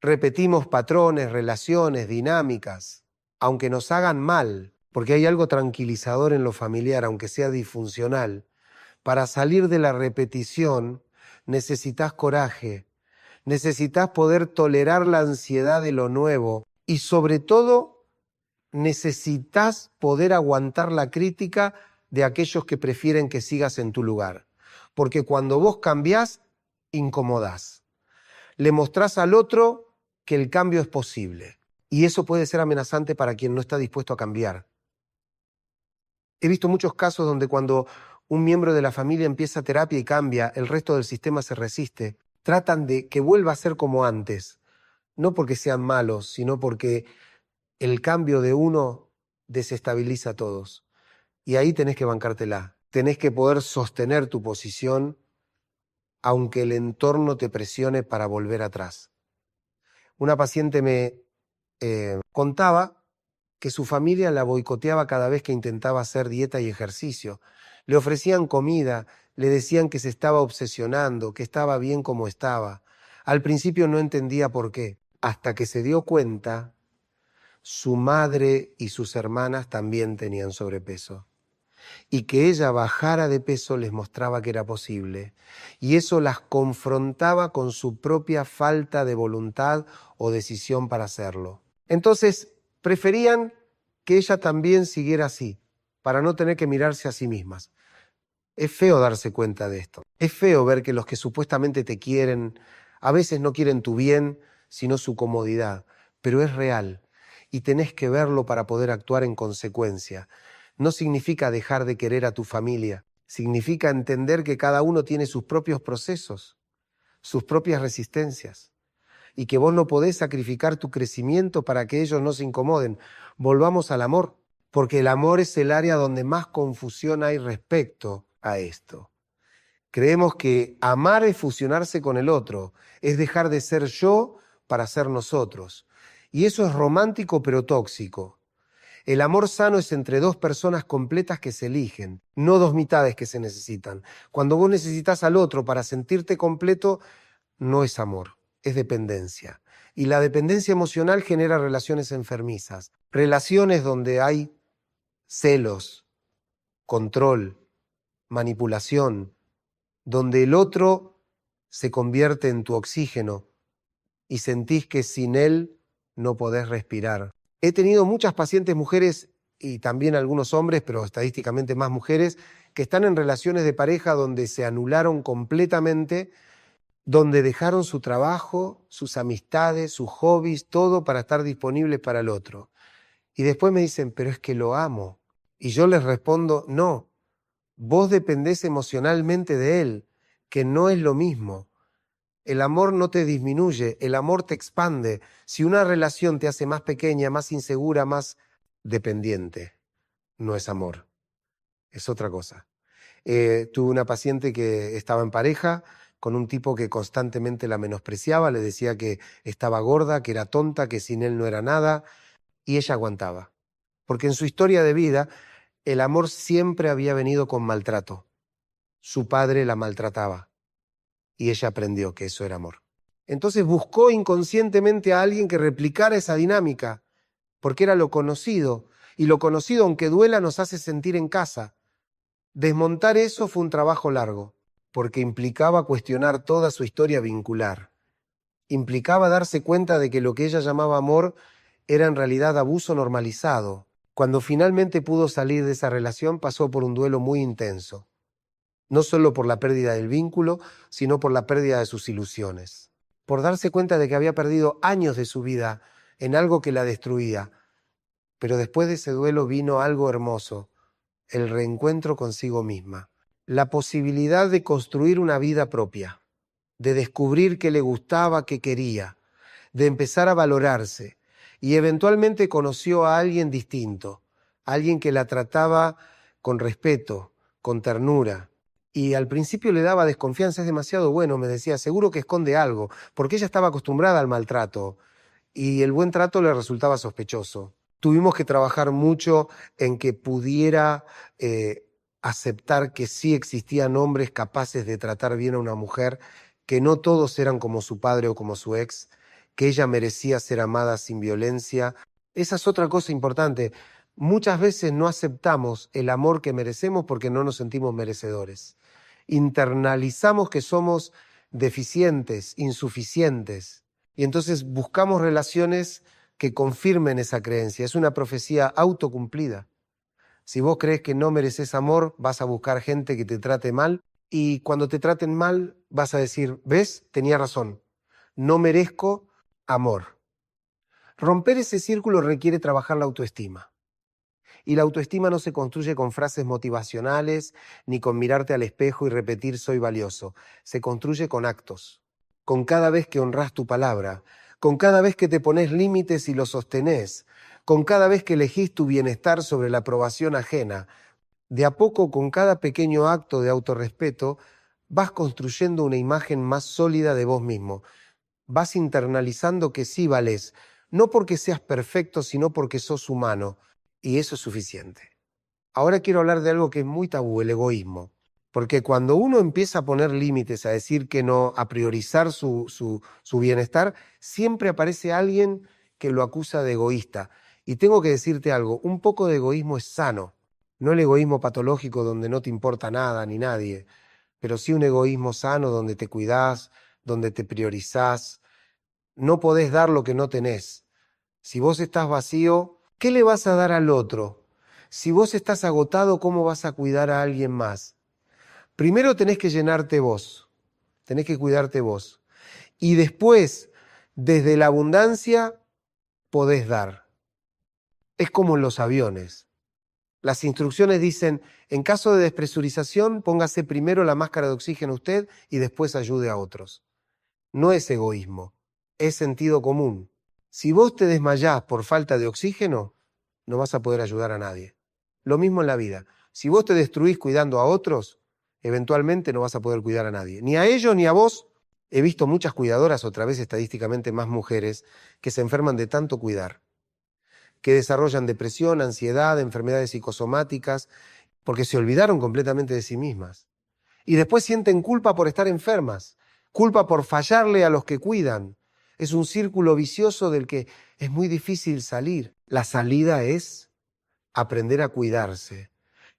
Repetimos patrones, relaciones, dinámicas, aunque nos hagan mal, porque hay algo tranquilizador en lo familiar, aunque sea disfuncional. Para salir de la repetición necesitas coraje, necesitas poder tolerar la ansiedad de lo nuevo y sobre todo necesitas poder aguantar la crítica de aquellos que prefieren que sigas en tu lugar. Porque cuando vos cambiás, incomodás. Le mostrás al otro que el cambio es posible. Y eso puede ser amenazante para quien no está dispuesto a cambiar. He visto muchos casos donde cuando un miembro de la familia empieza terapia y cambia, el resto del sistema se resiste. Tratan de que vuelva a ser como antes, no porque sean malos, sino porque el cambio de uno desestabiliza a todos. Y ahí tenés que bancártela. Tenés que poder sostener tu posición aunque el entorno te presione para volver atrás. Una paciente me contaba que su familia la boicoteaba cada vez que intentaba hacer dieta y ejercicio. Le ofrecían comida, le decían que se estaba obsesionando, que estaba bien como estaba. Al principio no entendía por qué, hasta que se dio cuenta, su madre y sus hermanas también tenían sobrepeso. Y que ella bajara de peso les mostraba que era posible. Y eso las confrontaba con su propia falta de voluntad o decisión para hacerlo. Entonces, preferían que ella también siguiera así, para no tener que mirarse a sí mismas. Es feo darse cuenta de esto. Es feo ver que los que supuestamente te quieren, a veces no quieren tu bien, sino su comodidad. Pero es real y tenés que verlo para poder actuar en consecuencia. No significa dejar de querer a tu familia. Significa entender que cada uno tiene sus propios procesos, sus propias resistencias, y que vos no podés sacrificar tu crecimiento para que ellos no se incomoden. Volvamos al amor, porque el amor es el área donde más confusión hay respecto a esto. Creemos que amar es fusionarse con el otro, es dejar de ser yo para ser nosotros. Y eso es romántico pero tóxico. El amor sano es entre dos personas completas que se eligen, no dos mitades que se necesitan. Cuando vos necesitas al otro para sentirte completo, no es amor, es dependencia. Y la dependencia emocional genera relaciones enfermizas, relaciones donde hay celos, control, manipulación, donde el otro se convierte en tu oxígeno y sentís que sin él no podés respirar. He tenido muchas pacientes mujeres y también algunos hombres, pero estadísticamente más mujeres, que están en relaciones de pareja donde se anularon completamente, donde dejaron su trabajo, sus amistades, sus hobbies, todo para estar disponibles para el otro. Y después me dicen, pero es que lo amo. Y yo les respondo, no, vos dependés emocionalmente de él, que no es lo mismo. El amor no te disminuye, el amor te expande. Si una relación te hace más pequeña, más insegura, más dependiente, no es amor, es otra cosa. Tuve una paciente que estaba en pareja con un tipo que constantemente la menospreciaba, le decía que estaba gorda, que era tonta, que sin él no era nada, y ella aguantaba. Porque en su historia de vida, el amor siempre había venido con maltrato. Su padre la maltrataba y ella aprendió que eso era amor. Entonces buscó inconscientemente a alguien que replicara esa dinámica, porque era lo conocido, y lo conocido, aunque duela, nos hace sentir en casa. Desmontar eso fue un trabajo largo, porque implicaba cuestionar toda su historia vincular. Implicaba darse cuenta de que lo que ella llamaba amor era en realidad abuso normalizado. Cuando finalmente pudo salir de esa relación, pasó por un duelo muy intenso. No solo por la pérdida del vínculo, sino por la pérdida de sus ilusiones. Por darse cuenta de que había perdido años de su vida en algo que la destruía. Pero después de ese duelo vino algo hermoso, el reencuentro consigo misma. La posibilidad de construir una vida propia, de descubrir qué le gustaba, qué quería, de empezar a valorarse. Y eventualmente conoció a alguien distinto, alguien que la trataba con respeto, con ternura. Y al principio le daba desconfianza, es demasiado bueno, me decía, seguro que esconde algo, porque ella estaba acostumbrada al maltrato y el buen trato le resultaba sospechoso. Tuvimos que trabajar mucho en que pudiera aceptar que sí existían hombres capaces de tratar bien a una mujer, que no todos eran como su padre o como su ex, que ella merecía ser amada sin violencia. Esa es otra cosa importante. Muchas veces no aceptamos el amor que merecemos porque no nos sentimos merecedores. Internalizamos que somos deficientes, insuficientes, y entonces buscamos relaciones que confirmen esa creencia. Es una profecía autocumplida. Si vos crees que no mereces amor, vas a buscar gente que te trate mal, y cuando te traten mal vas a decir, ¿ves? Tenía razón, no merezco amor. Romper ese círculo requiere trabajar la autoestima. Y la autoestima no se construye con frases motivacionales ni con mirarte al espejo y repetir soy valioso. Se construye con actos, con cada vez que honrás tu palabra, con cada vez que te pones límites y los sostenés, con cada vez que elegís tu bienestar sobre la aprobación ajena. De a poco, con cada pequeño acto de autorrespeto, vas construyendo una imagen más sólida de vos mismo. Vas internalizando que sí valés, no porque seas perfecto, sino porque sos humano. Y eso es suficiente. Ahora quiero hablar de algo que es muy tabú, el egoísmo. Porque cuando uno empieza a poner límites, a decir que no, a priorizar su bienestar, siempre aparece alguien que lo acusa de egoísta. Y tengo que decirte algo, un poco de egoísmo es sano. No el egoísmo patológico donde no te importa nada ni nadie, pero sí un egoísmo sano donde te cuidás, donde te priorizás. No podés dar lo que no tenés. Si vos estás vacío, ¿qué le vas a dar al otro? Si vos estás agotado, ¿cómo vas a cuidar a alguien más? Primero tenés que llenarte vos, tenés que cuidarte vos. Y después, desde la abundancia, podés dar. Es como en los aviones. Las instrucciones dicen, en caso de despresurización, póngase primero la máscara de oxígeno usted y después ayude a otros. No es egoísmo, es sentido común. Si vos te desmayás por falta de oxígeno, no vas a poder ayudar a nadie. Lo mismo en la vida. Si vos te destruís cuidando a otros, eventualmente no vas a poder cuidar a nadie. Ni a ellos ni a vos. He visto muchas cuidadoras, otra vez estadísticamente más mujeres, que se enferman de tanto cuidar, que desarrollan depresión, ansiedad, enfermedades psicosomáticas, porque se olvidaron completamente de sí mismas. Y después sienten culpa por estar enfermas, culpa por fallarle a los que cuidan. Es un círculo vicioso del que es muy difícil salir. La salida es aprender a cuidarse.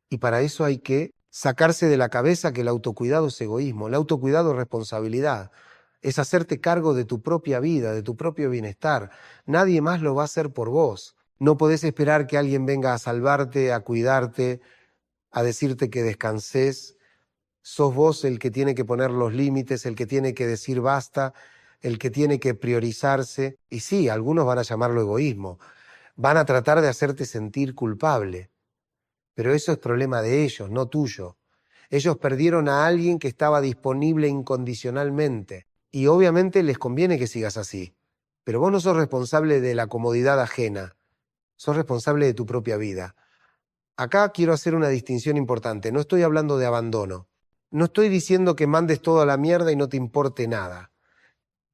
Y para eso hay que sacarse de la cabeza que el autocuidado es egoísmo, el autocuidado es responsabilidad. Es hacerte cargo de tu propia vida, de tu propio bienestar. Nadie más lo va a hacer por vos. No podés esperar que alguien venga a salvarte, a cuidarte, a decirte que descanses. Sos vos el que tiene que poner los límites, el que tiene que decir basta, el que tiene que priorizarse. Y sí, algunos van a llamarlo egoísmo. Van a tratar de hacerte sentir culpable. Pero eso es problema de ellos, no tuyo. Ellos perdieron a alguien que estaba disponible incondicionalmente. Y obviamente les conviene que sigas así. Pero vos no sos responsable de la comodidad ajena. Sos responsable de tu propia vida. Acá quiero hacer una distinción importante. No estoy hablando de abandono. No estoy diciendo que mandes todo a la mierda y no te importe nada.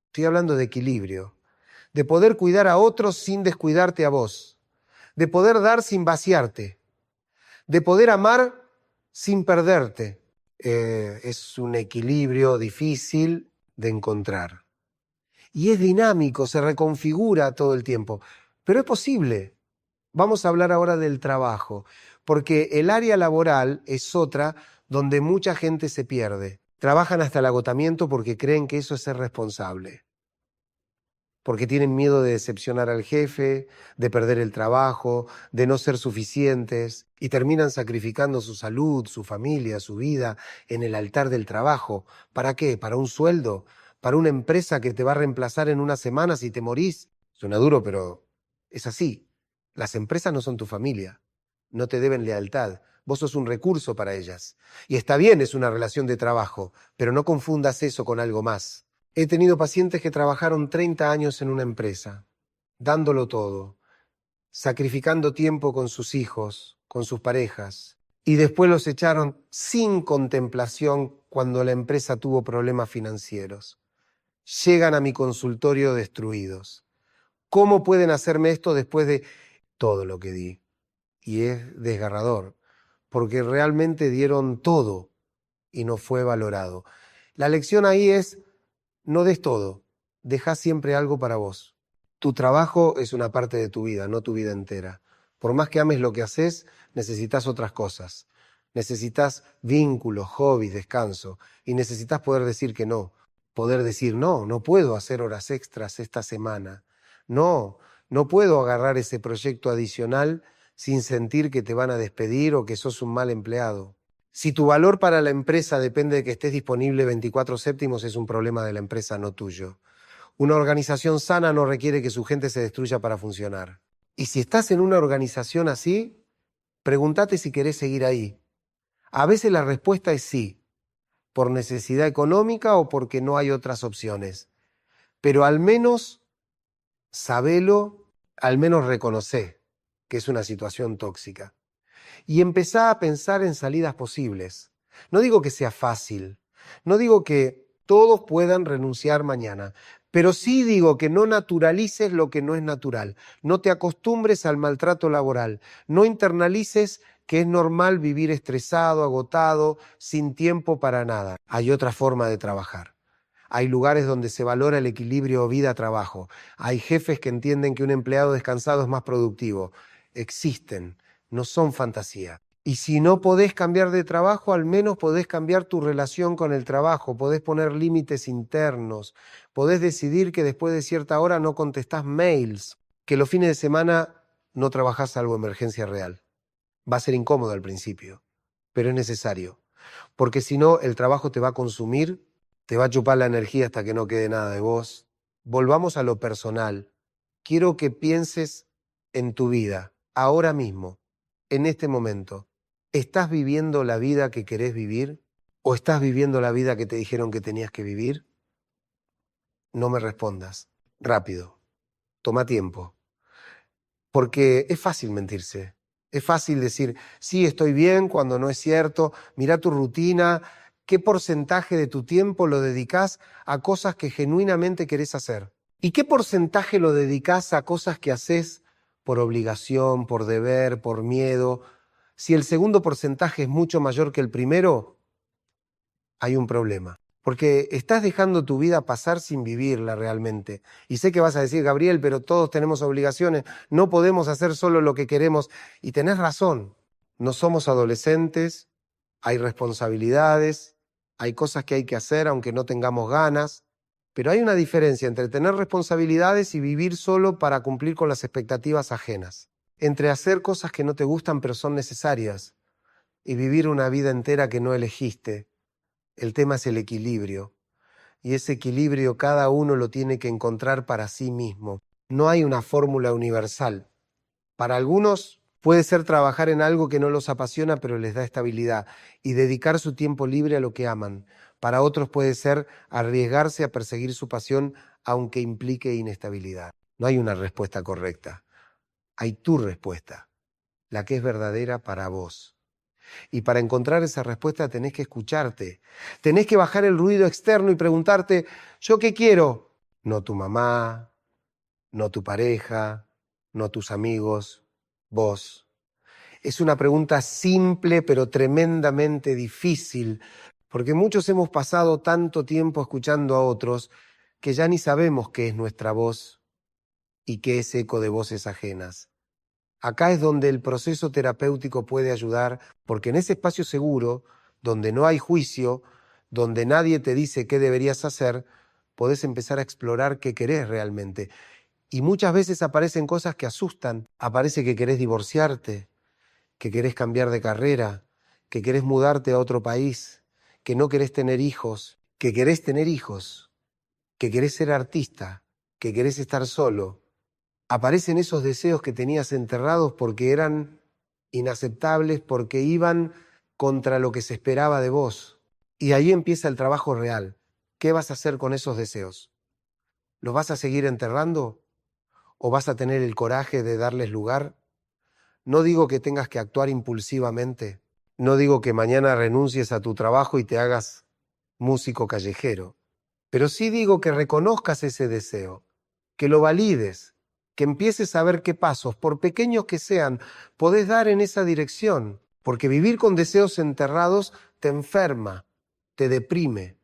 Estoy hablando de equilibrio. De poder cuidar a otros sin descuidarte a vos. De poder dar sin vaciarte. De poder amar sin perderte. Es un equilibrio difícil de encontrar. Y es dinámico, se reconfigura todo el tiempo. Pero es posible. Vamos a hablar ahora del trabajo, porque el área laboral es otra donde mucha gente se pierde. Trabajan hasta el agotamiento porque creen que eso es ser responsable, porque tienen miedo de decepcionar al jefe, de perder el trabajo, de no ser suficientes, y terminan sacrificando su salud, su familia, su vida en el altar del trabajo. ¿Para qué? ¿Para un sueldo? ¿Para una empresa que te va a reemplazar en unas semanas si te morís? Suena duro, pero es así. Las empresas no son tu familia, no te deben lealtad. Vos sos un recurso para ellas. Y está bien, es una relación de trabajo, pero no confundas eso con algo más. He tenido pacientes que trabajaron 30 años en una empresa, dándolo todo, sacrificando tiempo con sus hijos, con sus parejas, y después los echaron sin contemplación cuando la empresa tuvo problemas financieros. Llegan a mi consultorio destruidos. ¿Cómo pueden hacerme esto después de todo lo que di? Y es desgarrador, porque realmente dieron todo y no fue valorado. La lección ahí es: no des todo, deja siempre algo para vos. Tu trabajo es una parte de tu vida, no tu vida entera. Por más que ames lo que haces, necesitas otras cosas. Necesitas vínculos, hobbies, descanso. Y necesitas poder decir que no. Poder decir, no, no puedo hacer horas extras esta semana. No, no puedo agarrar ese proyecto adicional sin sentir que te van a despedir o que sos un mal empleado. Si tu valor para la empresa depende de que estés disponible 24/7, es un problema de la empresa, no tuyo. Una organización sana no requiere que su gente se destruya para funcionar. Y si estás en una organización así, pregúntate si querés seguir ahí. A veces la respuesta es sí, por necesidad económica o porque no hay otras opciones. Pero al menos sabelo, al menos reconoce que es una situación tóxica. Y empezá a pensar en salidas posibles. No digo que sea fácil, no digo que todos puedan renunciar mañana, pero sí digo que no naturalices lo que no es natural, no te acostumbres al maltrato laboral, no internalices que es normal vivir estresado, agotado, sin tiempo para nada. Hay otra forma de trabajar. Hay lugares donde se valora el equilibrio vida-trabajo. Hay jefes que entienden que un empleado descansado es más productivo. Existen, no son fantasía. Y si no podés cambiar de trabajo, al menos podés cambiar tu relación con el trabajo, podés poner límites internos, podés decidir que después de cierta hora no contestás mails, que los fines de semana no trabajás salvo emergencia real. Va a ser incómodo al principio, pero es necesario, porque si no, el trabajo te va a consumir, te va a chupar la energía hasta que no quede nada de vos. Volvamos a lo personal. Quiero que pienses en tu vida, ahora mismo, en este momento. ¿Estás viviendo la vida que querés vivir? ¿O estás viviendo la vida que te dijeron que tenías que vivir? No me respondas. Rápido. Toma tiempo. Porque es fácil mentirse. Es fácil decir, sí, estoy bien, cuando no es cierto. Mira tu rutina. ¿Qué porcentaje de tu tiempo lo dedicás a cosas que genuinamente querés hacer? ¿Y qué porcentaje lo dedicás a cosas que haces por obligación, por deber, por miedo? Si el segundo porcentaje es mucho mayor que el primero, hay un problema. Porque estás dejando tu vida pasar sin vivirla realmente. Y sé que vas a decir, Gabriel, pero todos tenemos obligaciones, no podemos hacer solo lo que queremos. Y tenés razón, no somos adolescentes, hay responsabilidades, hay cosas que hay que hacer aunque no tengamos ganas. Pero hay una diferencia entre tener responsabilidades y vivir solo para cumplir con las expectativas ajenas. Entre hacer cosas que no te gustan pero son necesarias y vivir una vida entera que no elegiste. El tema es el equilibrio. Y ese equilibrio cada uno lo tiene que encontrar para sí mismo. No hay una fórmula universal. Para algunos puede ser trabajar en algo que no los apasiona pero les da estabilidad y dedicar su tiempo libre a lo que aman. Para otros puede ser arriesgarse a perseguir su pasión aunque implique inestabilidad. No hay una respuesta correcta. Hay tu respuesta, la que es verdadera para vos. Y para encontrar esa respuesta tenés que escucharte. Tenés que bajar el ruido externo y preguntarte, ¿yo qué quiero? No tu mamá, no tu pareja, no tus amigos, vos. Es una pregunta simple pero tremendamente difícil, porque muchos hemos pasado tanto tiempo escuchando a otros que ya ni sabemos qué es nuestra voz y qué es eco de voces ajenas. Acá es donde el proceso terapéutico puede ayudar, porque en ese espacio seguro, donde no hay juicio, donde nadie te dice qué deberías hacer, podés empezar a explorar qué querés realmente. Y muchas veces aparecen cosas que asustan. Aparece que querés divorciarte, que querés cambiar de carrera, que querés mudarte a otro país, que no querés tener hijos, que querés tener hijos, que querés ser artista, que querés estar solo. Aparecen esos deseos que tenías enterrados porque eran inaceptables, porque iban contra lo que se esperaba de vos. Y ahí empieza el trabajo real. ¿Qué vas a hacer con esos deseos? ¿Los vas a seguir enterrando? ¿O vas a tener el coraje de darles lugar? No digo que tengas que actuar impulsivamente. No digo que mañana renuncies a tu trabajo y te hagas músico callejero. Pero sí digo que reconozcas ese deseo, que lo valides, que empieces a ver qué pasos, por pequeños que sean, podés dar en esa dirección. Porque vivir con deseos enterrados te enferma, te deprime,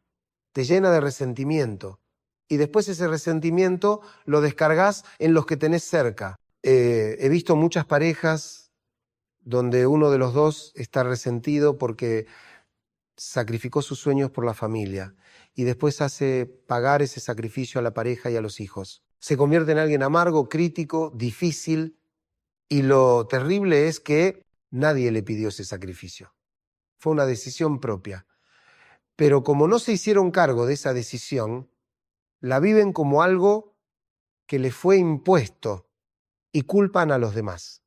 te llena de resentimiento. Y después ese resentimiento lo descargas en los que tenés cerca. He visto muchas parejas donde uno de los dos está resentido porque sacrificó sus sueños por la familia y después hace pagar ese sacrificio a la pareja y a los hijos. Se convierte en alguien amargo, crítico, difícil, y lo terrible es que nadie le pidió ese sacrificio. Fue una decisión propia. Pero como no se hicieron cargo de esa decisión, La viven como algo que les fue impuesto y culpan a los demás.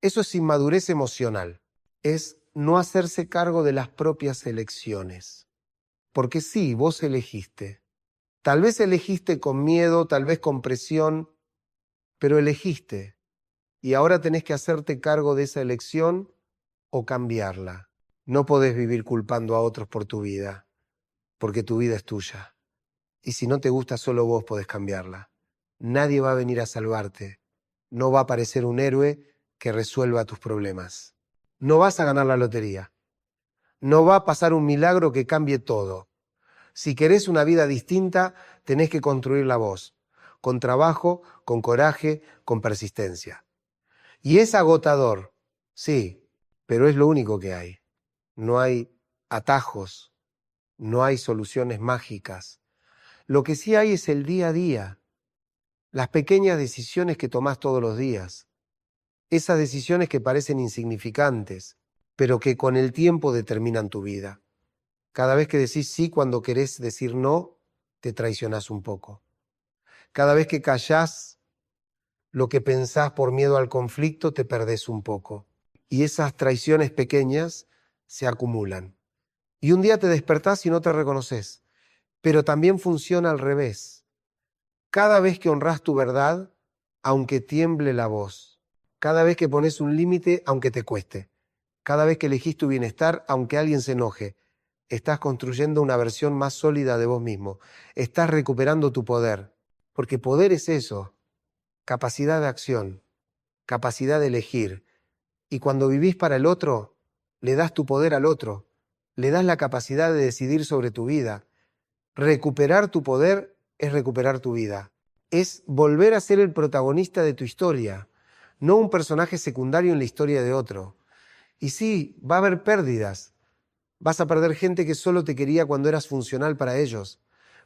Eso es inmadurez emocional. Es no hacerse cargo de las propias elecciones. Porque sí, vos elegiste. Tal vez elegiste con miedo, tal vez con presión, pero elegiste. Y ahora tenés que hacerte cargo de esa elección o cambiarla. No podés vivir culpando a otros por tu vida, porque tu vida es tuya. Y si no te gusta, solo vos podés cambiarla. Nadie va a venir a salvarte. No va a aparecer un héroe que resuelva tus problemas. No vas a ganar la lotería. No va a pasar un milagro que cambie todo. Si querés una vida distinta, tenés que construirla vos, con trabajo, con coraje, con persistencia. Y es agotador, sí, pero es lo único que hay. No hay atajos, no hay soluciones mágicas. Lo que sí hay es el día a día, las pequeñas decisiones que tomás todos los días, esas decisiones que parecen insignificantes, pero que con el tiempo determinan tu vida. Cada vez que decís sí cuando querés decir no, te traicionás un poco. Cada vez que callás lo que pensás por miedo al conflicto, te perdés un poco. Y esas traiciones pequeñas se acumulan. Y un día te despertás y no te reconoces. Pero también funciona al revés. Cada vez que honrás tu verdad, aunque tiemble la voz. Cada vez que pones un límite, aunque te cueste. Cada vez que elegís tu bienestar, aunque alguien se enoje. Estás construyendo una versión más sólida de vos mismo. Estás recuperando tu poder. Porque poder es eso, capacidad de acción, capacidad de elegir. Y cuando vivís para el otro, le das tu poder al otro. Le das la capacidad de decidir sobre tu vida. Recuperar tu poder es recuperar tu vida. Es volver a ser el protagonista de tu historia, no un personaje secundario en la historia de otro. Y sí, va a haber pérdidas. Vas a perder gente que solo te quería cuando eras funcional para ellos.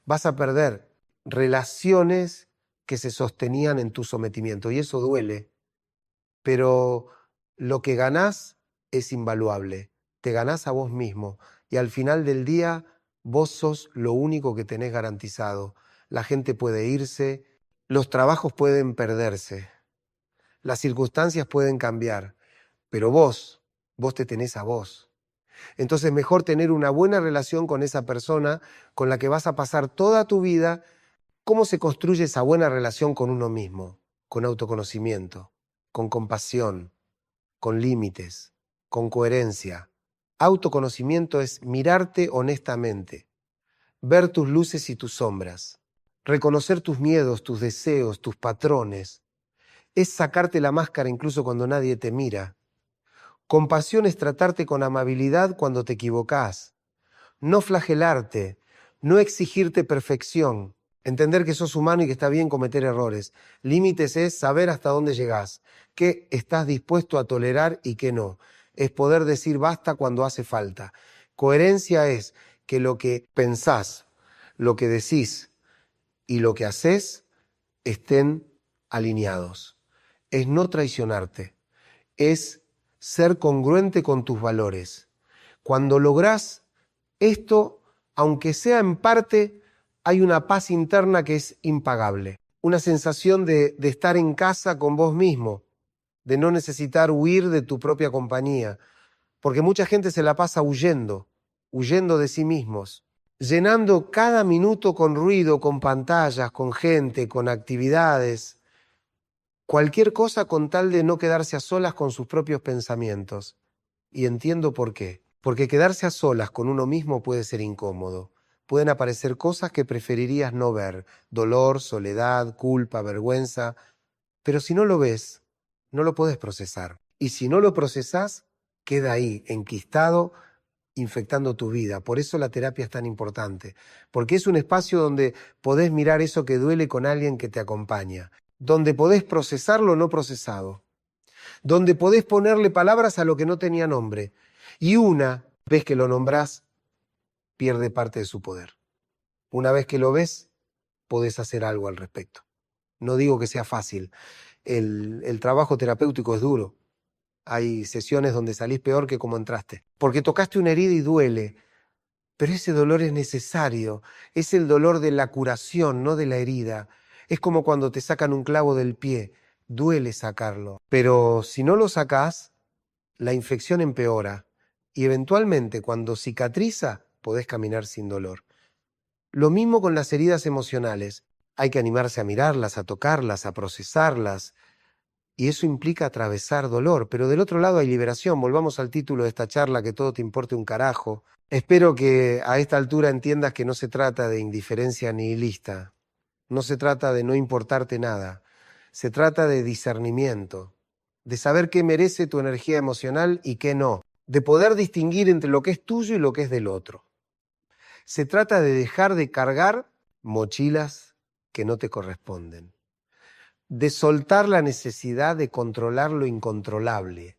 Vas a perder relaciones que se sostenían en tu sometimiento. Y eso duele. Pero lo que ganás es invaluable. Te ganás a vos mismo. Y al final del día, vos sos lo único que tenés garantizado. La gente puede irse, los trabajos pueden perderse, las circunstancias pueden cambiar, pero vos te tenés a vos. Entonces mejor tener una buena relación con esa persona con la que vas a pasar toda tu vida. ¿Cómo se construye esa buena relación con uno mismo? Con autoconocimiento, con compasión, con límites, con coherencia. Autoconocimiento es mirarte honestamente, ver tus luces y tus sombras, reconocer tus miedos, tus deseos, tus patrones. Es sacarte la máscara incluso cuando nadie te mira. Compasión es tratarte con amabilidad cuando te equivocás. No flagelarte, no exigirte perfección, entender que sos humano y que está bien cometer errores. Límites es saber hasta dónde llegás, qué estás dispuesto a tolerar y qué no. Es poder decir basta cuando hace falta. Coherencia es que lo que pensás, lo que decís y lo que haces estén alineados. Es no traicionarte, es ser congruente con tus valores. Cuando lográs esto, aunque sea en parte, hay una paz interna que es impagable. Una sensación de estar en casa con vos mismo, de no necesitar huir de tu propia compañía. Porque mucha gente se la pasa huyendo de sí mismos, llenando cada minuto con ruido, con pantallas, con gente, con actividades, cualquier cosa con tal de no quedarse a solas con sus propios pensamientos. Y entiendo por qué. Porque quedarse a solas con uno mismo puede ser incómodo. Pueden aparecer cosas que preferirías no ver, dolor, soledad, culpa, vergüenza. Pero si no lo ves, no lo podés procesar. Y si no lo procesás, queda ahí, enquistado, infectando tu vida. Por eso la terapia es tan importante. Porque es un espacio donde podés mirar eso que duele con alguien que te acompaña. Donde podés procesar lo no procesado. Donde podés ponerle palabras a lo que no tenía nombre. Y una vez que lo nombrás, pierde parte de su poder. Una vez que lo ves, podés hacer algo al respecto. No digo que sea fácil. El trabajo terapéutico es duro. Hay sesiones donde salís peor que como entraste. Porque tocaste una herida y duele. Pero ese dolor es necesario, es el dolor de la curación, no de la herida. Es como cuando te sacan un clavo del pie, duele sacarlo. Pero si no lo sacás, la infección empeora y eventualmente cuando cicatriza podés caminar sin dolor. Lo mismo con las heridas emocionales. Hay que animarse a mirarlas, a tocarlas, a procesarlas. Y eso implica atravesar dolor. Pero del otro lado hay liberación. Volvamos al título de esta charla, que todo te importe un carajo. Espero que a esta altura entiendas que no se trata de indiferencia nihilista. No se trata de no importarte nada. Se trata de discernimiento. De saber qué merece tu energía emocional y qué no. De poder distinguir entre lo que es tuyo y lo que es del otro. Se trata de dejar de cargar mochilas que no te corresponden, de soltar la necesidad de controlar lo incontrolable,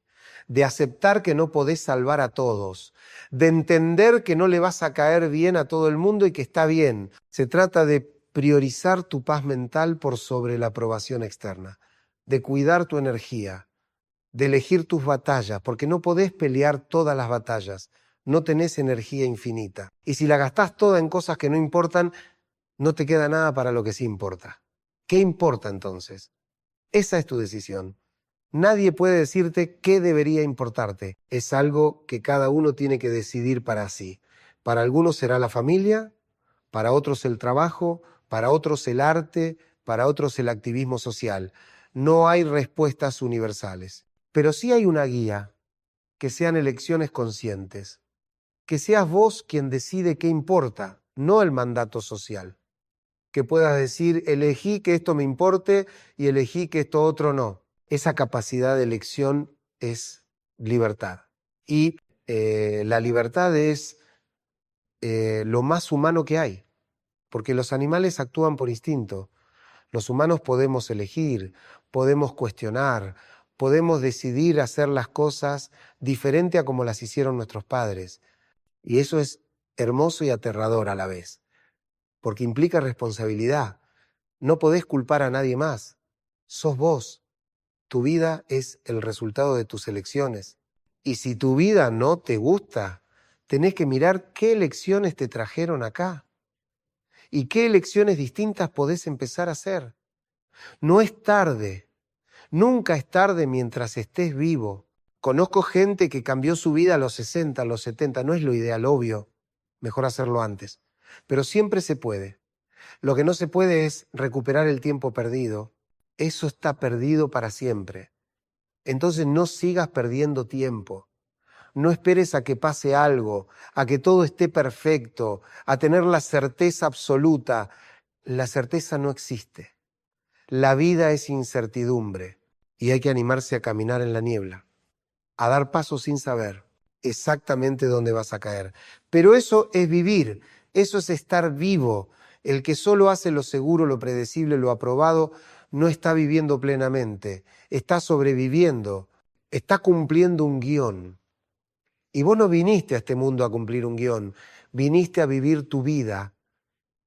de aceptar que no podés salvar a todos, de entender que no le vas a caer bien a todo el mundo y que está bien. Se trata de priorizar tu paz mental por sobre la aprobación externa, de cuidar tu energía, de elegir tus batallas, porque no podés pelear todas las batallas. No tenés energía infinita. Y si la gastás toda en cosas que no importan, no te queda nada para lo que sí importa. ¿Qué importa entonces? Esa es tu decisión. Nadie puede decirte qué debería importarte. Es algo que cada uno tiene que decidir para sí. Para algunos será la familia, para otros el trabajo, para otros el arte, para otros el activismo social. No hay respuestas universales. Pero sí hay una guía, que sean elecciones conscientes. Que seas vos quien decide qué importa, no el mandato social. Que puedas decir, elegí que esto me importe y elegí que esto otro no. Esa capacidad de elección es libertad. Y la libertad es lo más humano que hay, porque los animales actúan por instinto. Los humanos podemos elegir, podemos cuestionar, podemos decidir hacer las cosas diferente a como las hicieron nuestros padres. Y eso es hermoso y aterrador a la vez, porque implica responsabilidad. No podés culpar a nadie más. Sos vos. Tu vida es el resultado de tus elecciones. Y si tu vida no te gusta, tenés que mirar qué elecciones te trajeron acá y qué elecciones distintas podés empezar a hacer. No es tarde. Nunca es tarde mientras estés vivo. Conozco gente que cambió su vida a los 60, a los 70. No es lo ideal, obvio. Mejor hacerlo antes. Pero siempre se puede. Lo que no se puede es recuperar el tiempo perdido. Eso está perdido para siempre. Entonces no sigas perdiendo tiempo. No esperes a que pase algo, a que todo esté perfecto, a tener la certeza absoluta. La certeza no existe. La vida es incertidumbre y hay que animarse a caminar en la niebla, a dar pasos sin saber exactamente dónde vas a caer. Pero eso es vivir, eso es estar vivo. El que solo hace lo seguro, lo predecible, lo aprobado, no está viviendo plenamente, está sobreviviendo, está cumpliendo un guión. Y vos no viniste a este mundo a cumplir un guión, viniste a vivir tu vida,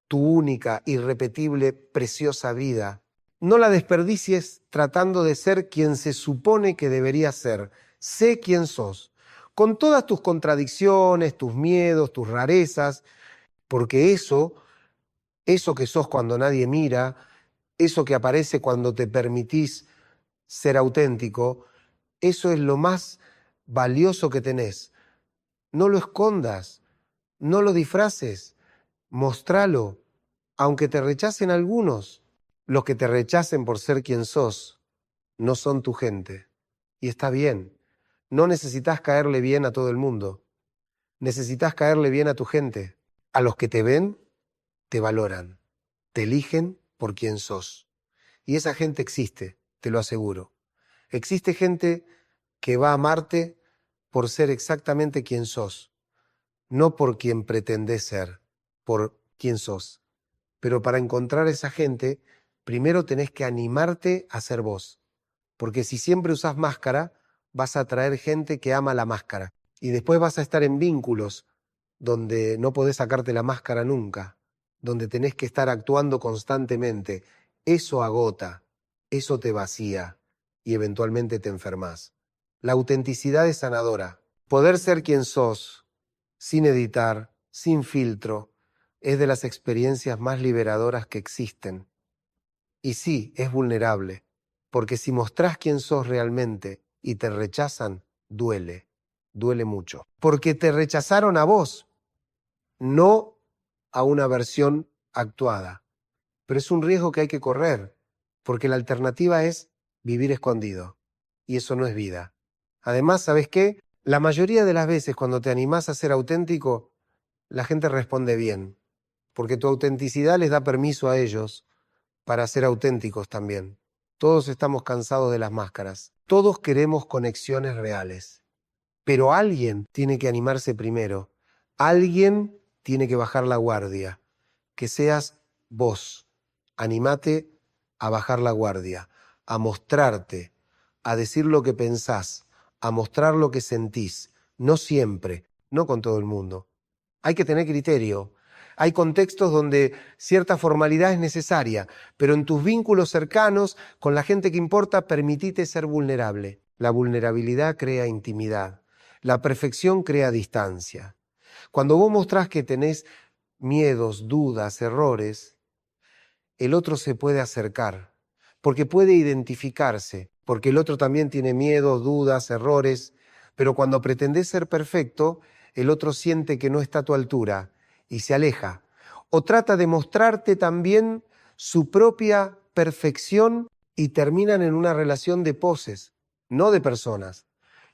tu única, irrepetible, preciosa vida. No la desperdicies tratando de ser quien se supone que deberías ser. Sé quién sos, con todas tus contradicciones, tus miedos, tus rarezas, porque eso que sos cuando nadie mira, eso que aparece cuando te permitís ser auténtico, eso es lo más valioso que tenés. No lo escondas, no lo disfraces, mostralo, aunque te rechacen algunos. Los que te rechacen por ser quien sos no son tu gente. Y está bien. No necesitas caerle bien a todo el mundo. Necesitas caerle bien a tu gente. A los que te ven, te valoran. Te eligen por quien sos. Y esa gente existe, te lo aseguro. Existe gente que va a amarte por ser exactamente quien sos. No por quien pretendés ser, por quien sos. Pero para encontrar esa gente, primero tenés que animarte a ser vos. Porque si siempre usás máscara, vas a atraer gente que ama la máscara. Y después vas a estar en vínculos donde no podés sacarte la máscara nunca, donde tenés que estar actuando constantemente. Eso agota, eso te vacía y eventualmente te enfermas. La autenticidad es sanadora. Poder ser quien sos, sin editar, sin filtro, es de las experiencias más liberadoras que existen. Y sí, es vulnerable, porque si mostrás quién sos realmente y te rechazan, duele mucho. Porque te rechazaron a vos, no a una versión actuada. Pero es un riesgo que hay que correr, porque la alternativa es vivir escondido, y eso no es vida. Además, ¿sabes qué? La mayoría de las veces cuando te animás a ser auténtico, la gente responde bien, porque tu autenticidad les da permiso a ellos para ser auténticos también. Todos estamos cansados de las máscaras. Todos queremos conexiones reales. Pero alguien tiene que animarse primero. Alguien tiene que bajar la guardia. Que seas vos. Animate a bajar la guardia, a mostrarte, a decir lo que pensás, a mostrar lo que sentís. No siempre, no con todo el mundo. Hay que tener criterio. Hay contextos donde cierta formalidad es necesaria, pero en tus vínculos cercanos, con la gente que importa, permitite ser vulnerable. La vulnerabilidad crea intimidad. La perfección crea distancia. Cuando vos mostrás que tenés miedos, dudas, errores, el otro se puede acercar, porque puede identificarse, porque el otro también tiene miedos, dudas, errores, pero cuando pretendés ser perfecto, el otro siente que no está a tu altura y se aleja. O trata de mostrarte también su propia perfección y terminan en una relación de poses, no de personas.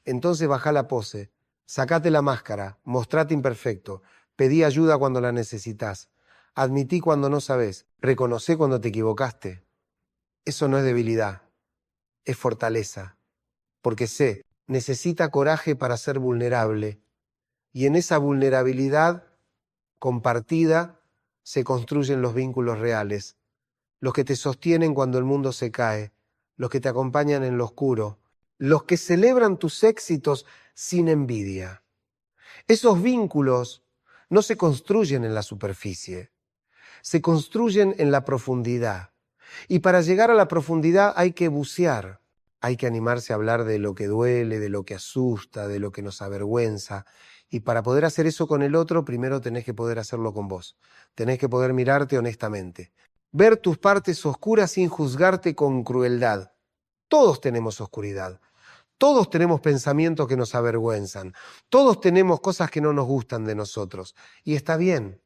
Entonces baja la pose, sacate la máscara, mostrate imperfecto, pedí ayuda cuando la necesitas, admití cuando no sabés, reconocí cuando te equivocaste. Eso no es debilidad, es fortaleza, porque sé, necesita coraje para ser vulnerable, y en esa vulnerabilidad compartida se construyen los vínculos reales, los que te sostienen cuando el mundo se cae, los que te acompañan en lo oscuro, los que celebran tus éxitos sin envidia. Esos vínculos no se construyen en la superficie, se construyen en la profundidad. Y para llegar a la profundidad hay que bucear, hay que animarse a hablar de lo que duele, de lo que asusta, de lo que nos avergüenza. Y para poder hacer eso con el otro, primero tenés que poder hacerlo con vos. Tenés que poder mirarte honestamente. Ver tus partes oscuras sin juzgarte con crueldad. Todos tenemos oscuridad. Todos tenemos pensamientos que nos avergüenzan. Todos tenemos cosas que no nos gustan de nosotros. Y está bien.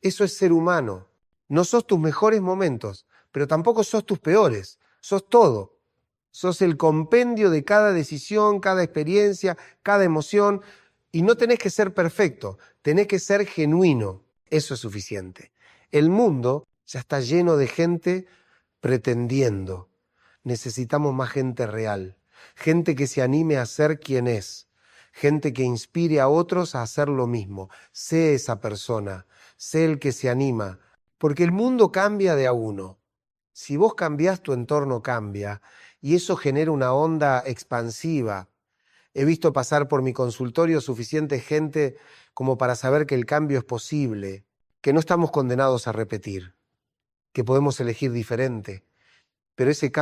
Eso es ser humano. No sos tus mejores momentos, pero tampoco sos tus peores. Sos todo. Sos el compendio de cada decisión, cada experiencia, cada emoción. Y no tenés que ser perfecto, tenés que ser genuino. Eso es suficiente. El mundo ya está lleno de gente pretendiendo. Necesitamos más gente real. Gente que se anime a ser quien es. Gente que inspire a otros a hacer lo mismo. Sé esa persona. Sé el que se anima. Porque el mundo cambia de a uno. Si vos cambiás, tu entorno cambia. Y eso genera una onda expansiva. He visto pasar por mi consultorio suficiente gente como para saber que el cambio es posible, que no estamos condenados a repetir, que podemos elegir diferente. Pero ese cambio